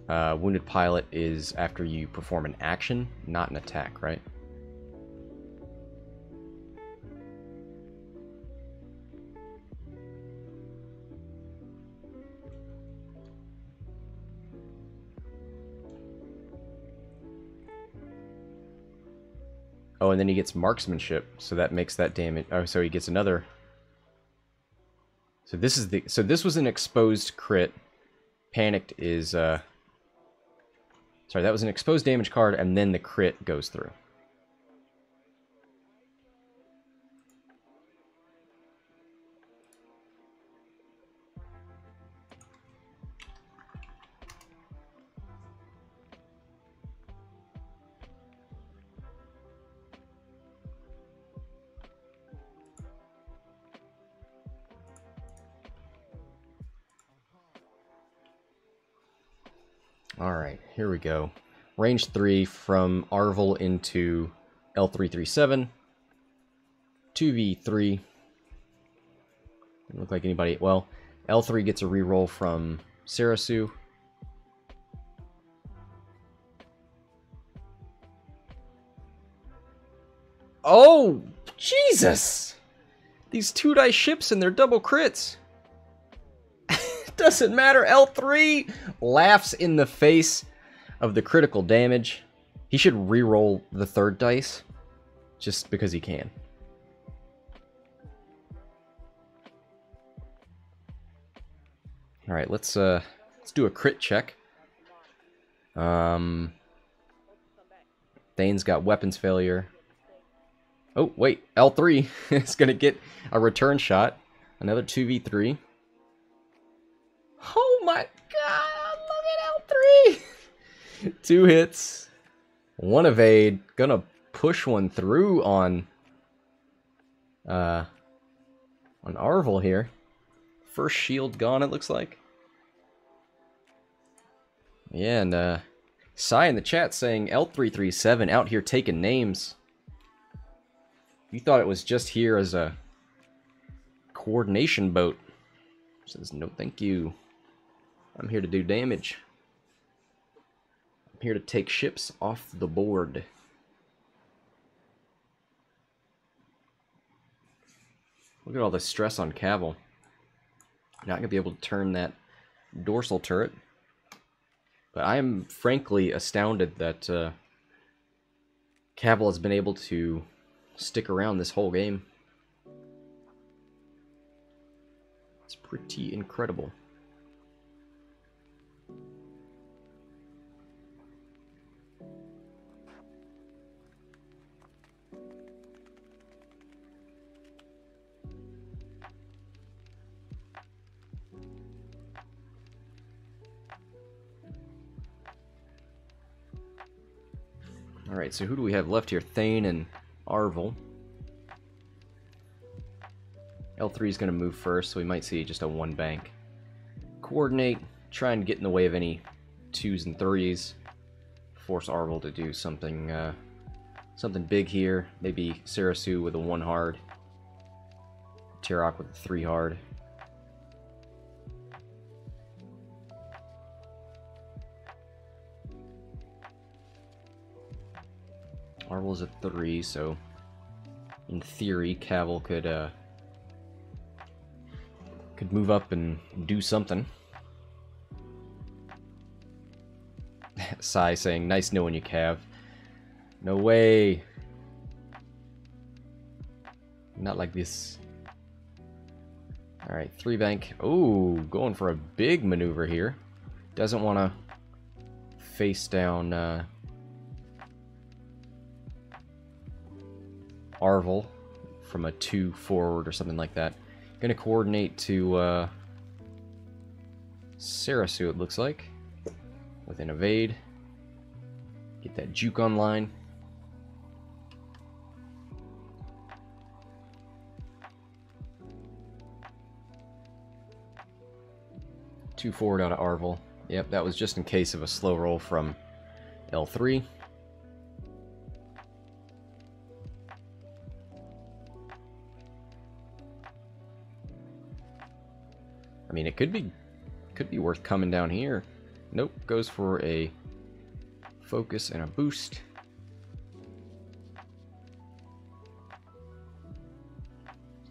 Wounded Pilot is after you perform an action, not an attack, right? Oh, and then he gets marksmanship, so that makes that damage. Oh, so he gets another. So this is the. So this was an exposed crit. Panicked is. Sorry, that was an exposed damage card, and then the crit goes through. Alright, here we go. Range 3 from Arvel into L337. 2v3. Doesn't look like anybody... Well, L3 gets a reroll from Serissu. Oh! Jesus! These 2-dice ships and their double crits! Doesn't matter. L3 laughs in the face of the critical damage. He should re-roll the 3rd dice just because he can. All right, let's do a crit check. Thane's got weapons failure. Oh wait, L3 is gonna get a return shot. Another 2v3. Oh my god, look at L3! 2 hits, 1 evade, gonna push one through on Arvel here. First shield gone, it looks like. Yeah, and Sai in the chat saying L337 out here taking names. You thought it was just here as a coordination boat. Says no thank you. I'm here to do damage. I'm here to take ships off the board. Look at all the stress on Kavil. Not going to be able to turn that dorsal turret. But I am frankly astounded that Kavil has been able to stick around this whole game. It's pretty incredible. Alright, so who do we have left here? Thane and Arvel. L3 is going to move first, so we might see just a 1 bank. coordinate, try and get in the way of any 2s and 3s. Force Arvel to do something something big here. Maybe Serissu with a 1 hard. Teroch with a 3 hard. Arvel's a 3, so in theory, Kavil could move up and do something. Saix saying, "Nice knowing you, Cav." No way. Not like this. Alright, 3 bank. Oh, going for a big maneuver here. Doesn't want to face down Arvel from a 2 forward or something like that. Gonna coordinate to Serissu, it looks like, with an evade. Get that juke online. Two forward out of Arvel. Yep, that was just in case of a slow roll from L3. I mean, it could be worth coming down here. Nope, goes for a focus and a boost.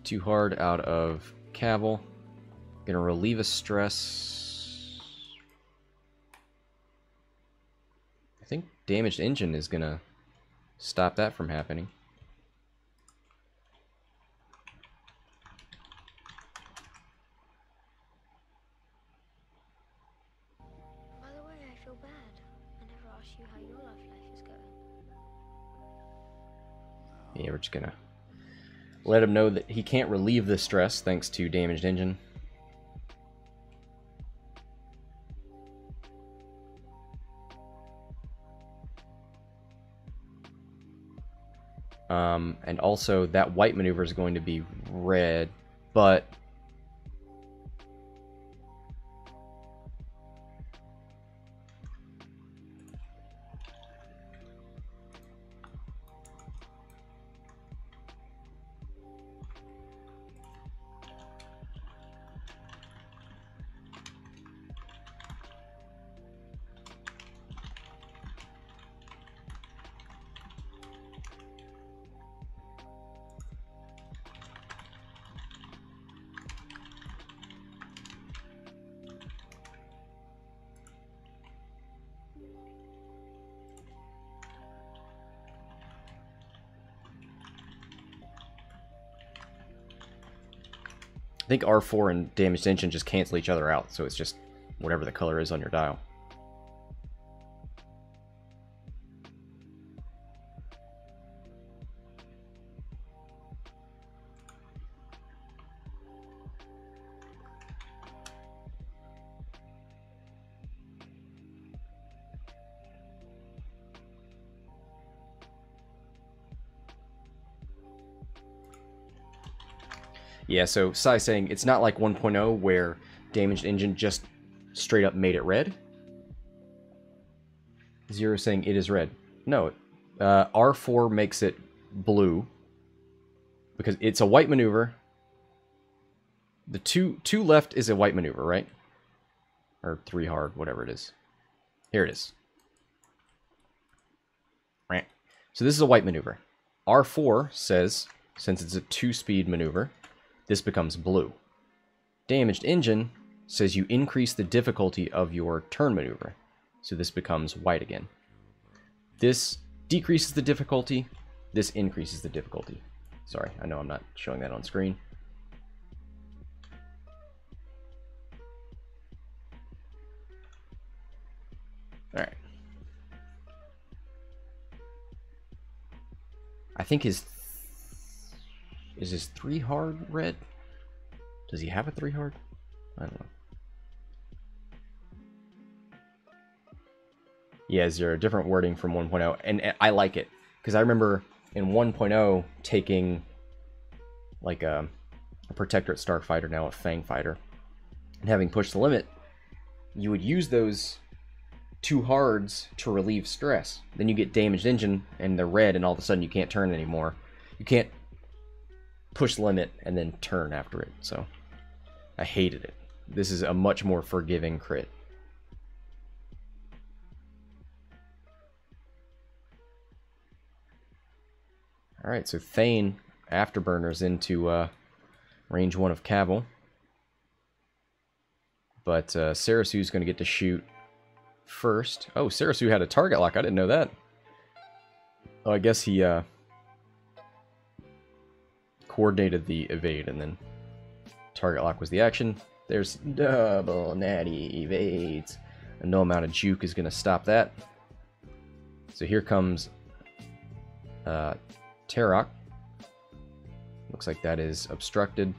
Too hard out of Kavil. Gonna relieve a stress. I think damaged engine is gonna stop that from happening. Yeah, we're just gonna let him know that he can't relieve the stress thanks to damaged engine. And also that white maneuver is going to be red, but I think R4 and damaged engine just cancel each other out, so it's just whatever the color is on your dial. Yeah, so Saix saying it's not like 1.0 where damaged engine just straight up made it red. Zero saying it is red. No, R4 makes it blue because it's a white maneuver. The two left is a white maneuver, right? Or 3 hard, whatever it is. Here it is. Right. So this is a white maneuver. R4 says, since it's a 2-speed maneuver, this becomes blue. Damaged engine says you increase the difficulty of your turn maneuver. So this becomes white again. This decreases the difficulty. This increases the difficulty. Sorry, I know I'm not showing that on screen. All right. I think is his 3 hard red? Does he have a 3 hard? I don't know. Yeah, Zero, different wording from 1.0, and I like it because I remember in 1.0 taking like a Protectorate Starfighter, now a Fang fighter, and having pushed the limit, you would use those 2 hards to relieve stress. Then you get damaged engine and they're red, and all of a sudden you can't turn anymore. You can't push limit and then turn after it. So I hated it. This is a much more forgiving crit. Alright, so Thane afterburners into range 1 of Kavil. But Serissu's going to get to shoot first. Oh, Serissu had a target lock. I didn't know that. Oh, I guess he coordinated the evade, and then target lock was the action. There's double natty evades. And no amount of juke is going to stop that. So here comes Teroch. Looks like that is obstructed.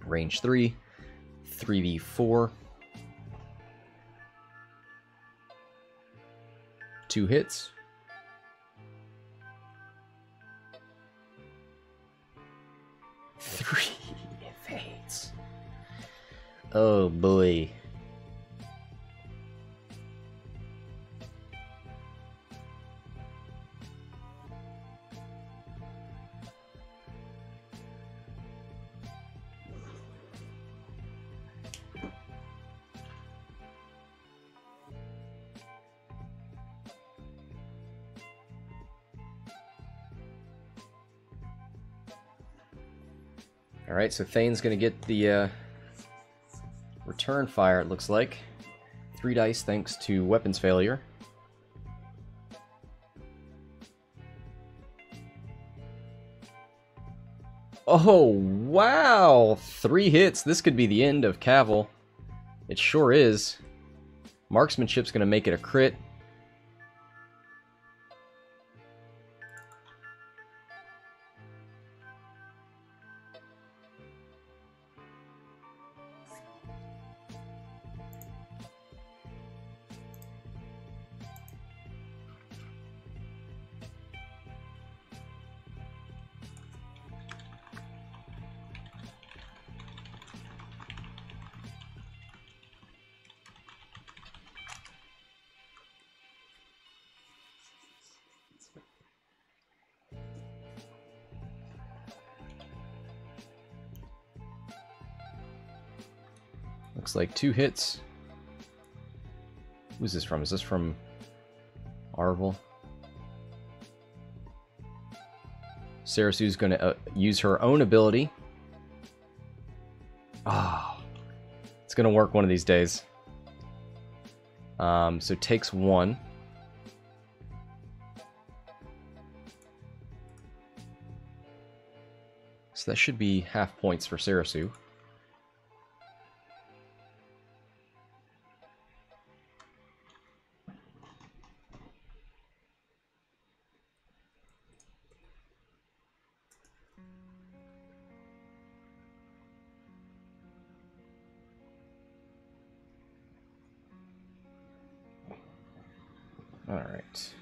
Range 3. 3v4. 2 hits. Three evades. Oh boy. Alright, so Thane's going to get the return fire, it looks like. 3 dice thanks to weapons failure. Oh, wow! 3 hits. This could be the end of Kavil. It sure is. Marksmanship's going to make it a crit. Looks like 2 hits. Who's this from? Is this from Arvel? Serissu's going to use her own ability. Ah, oh, it's going to work one of these days. So takes 1. So that should be half points for Serissu. All right.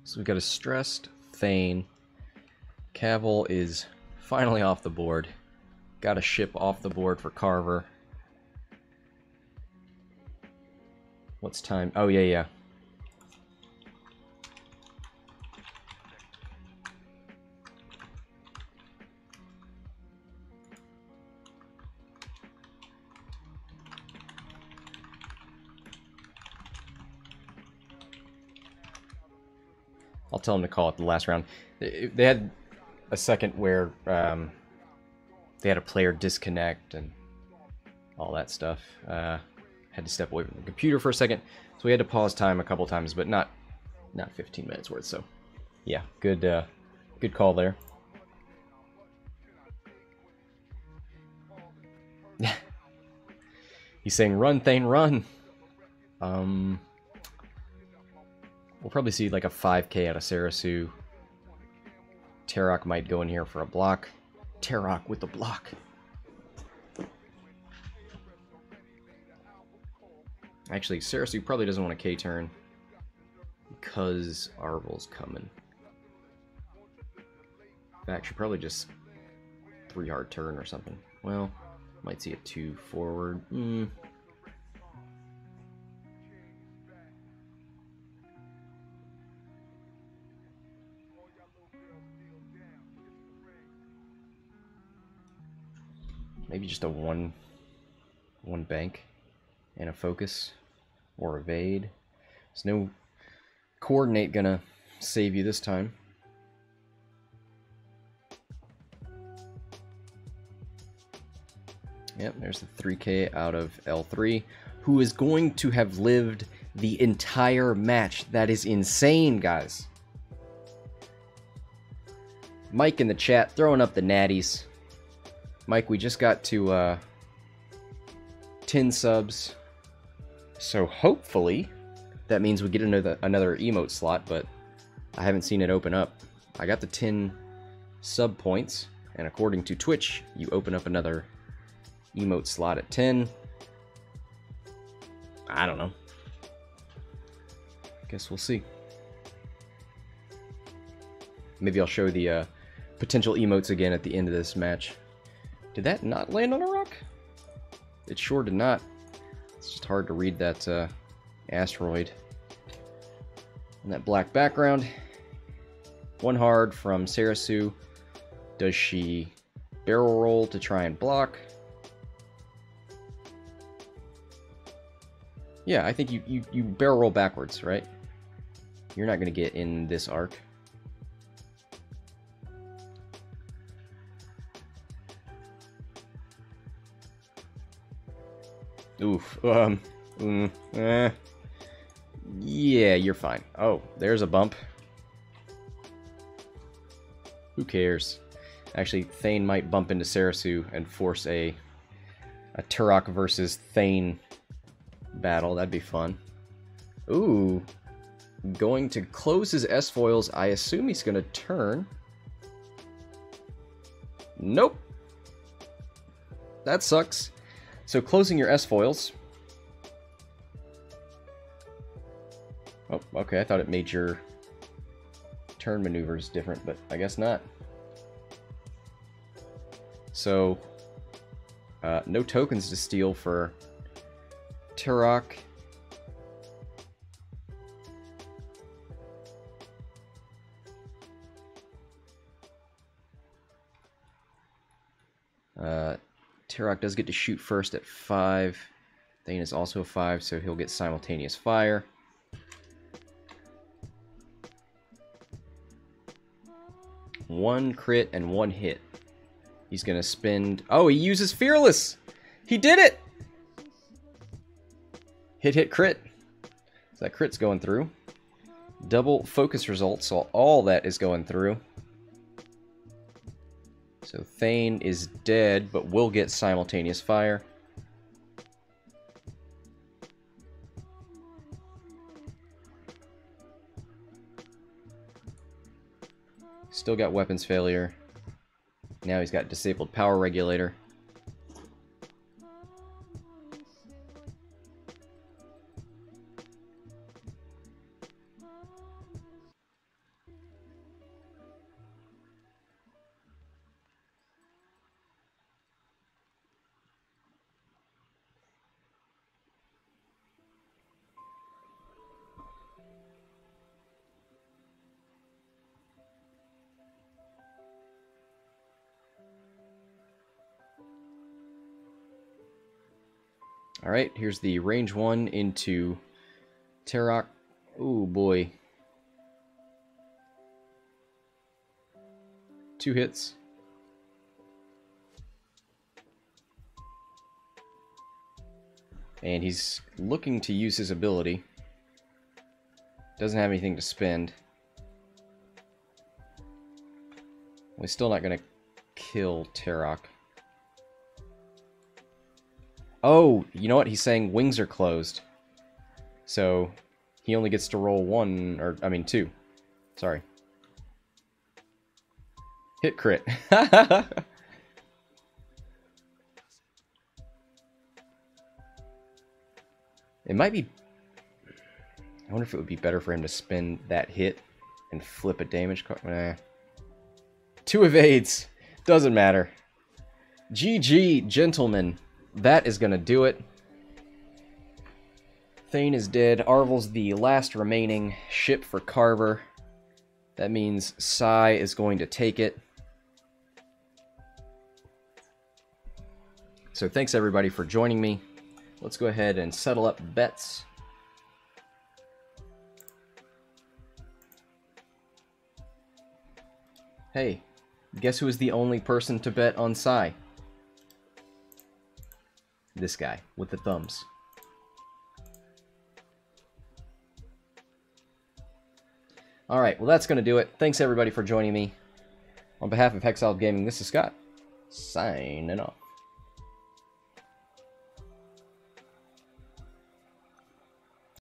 So we've got a stressed Thane. Kavil is finally off the board. Got a ship off the board for Carver. What's time? Oh, yeah. I'll tell them to call it the last round. They had a second where they had a player disconnect and all that stuff. Had to step away from the computer for a second, so we had to pause time a couple times, but not 15 minutes worth. So, yeah, good call there. He's saying, "Run, Thane, run." We'll probably see like a 5k out of Serissu. Teroch might go in here for a block. Teroch with the block. Actually, Serissu probably doesn't want a K-turn because Arvel's coming. In fact, should probably just 3-hard turn or something. Well, might see a 2 forward. Maybe just a one bank and a focus or evade. There's no coordinate gonna save you this time. Yep, there's the 3K out of L3, who is going to have lived the entire match. That is insane, guys. Mike in the chat throwing up the natties. Mike, we just got to 10 subs, so hopefully that means we get another emote slot, but I haven't seen it open up. I got the 10 sub points, and according to Twitch, you open up another emote slot at 10. I don't know. Guess we'll see. Maybe I'll show the potential emotes again at the end of this match. Did that not land on a rock? It sure did not. It's just hard to read that asteroid. And that black background. 1 hard from Serissu. Does she barrel roll to try and block? Yeah, I think you barrel roll backwards, right? You're not going to get in this arc. Oof. Yeah, you're fine. Oh, there's a bump. Who cares? Actually, Thane might bump into Serissu and force a Teroch versus Thane battle. That'd be fun. Ooh. Going to close his S-foils. I assume he's going to turn. Nope. That sucks. So closing your S-foils. Oh, okay. I thought it made your turn maneuvers different, but I guess not. So, no tokens to steal for Teroch. Teroch does get to shoot first at 5. Thane is also a 5, so he'll get simultaneous fire. One crit and 1 hit. He's going to spend... Oh, he uses Fearless! He did it! Hit, hit, crit. So that crit's going through. Double focus results, so all that is going through. So Thane is dead, but will get simultaneous fire. Still got weapons failure. Now he's got disabled power regulator. Alright, here's the range 1 into Teroch. Ooh, boy. 2 hits. And he's looking to use his ability. Doesn't have anything to spend. Well, he's still not going to kill Teroch. Oh, you know what? He's saying wings are closed. So, he only gets to roll 1, or, I mean 2. Sorry. Hit crit. It might be... I wonder if it would be better for him to spend that hit and flip a damage card. Nah. 2 evades. Doesn't matter. GG, gentlemen. That is going to do it. Thane is dead. Arvel's the last remaining ship for Carver. That means Saix is going to take it. So thanks everybody for joining me. Let's go ahead and settle up bets. Hey, guess who is the only person to bet on Saix? This guy with the thumbs. Alright, well that's going to do it. Thanks everybody for joining me. On behalf of Hexiled Gaming, this is Scott, signing off.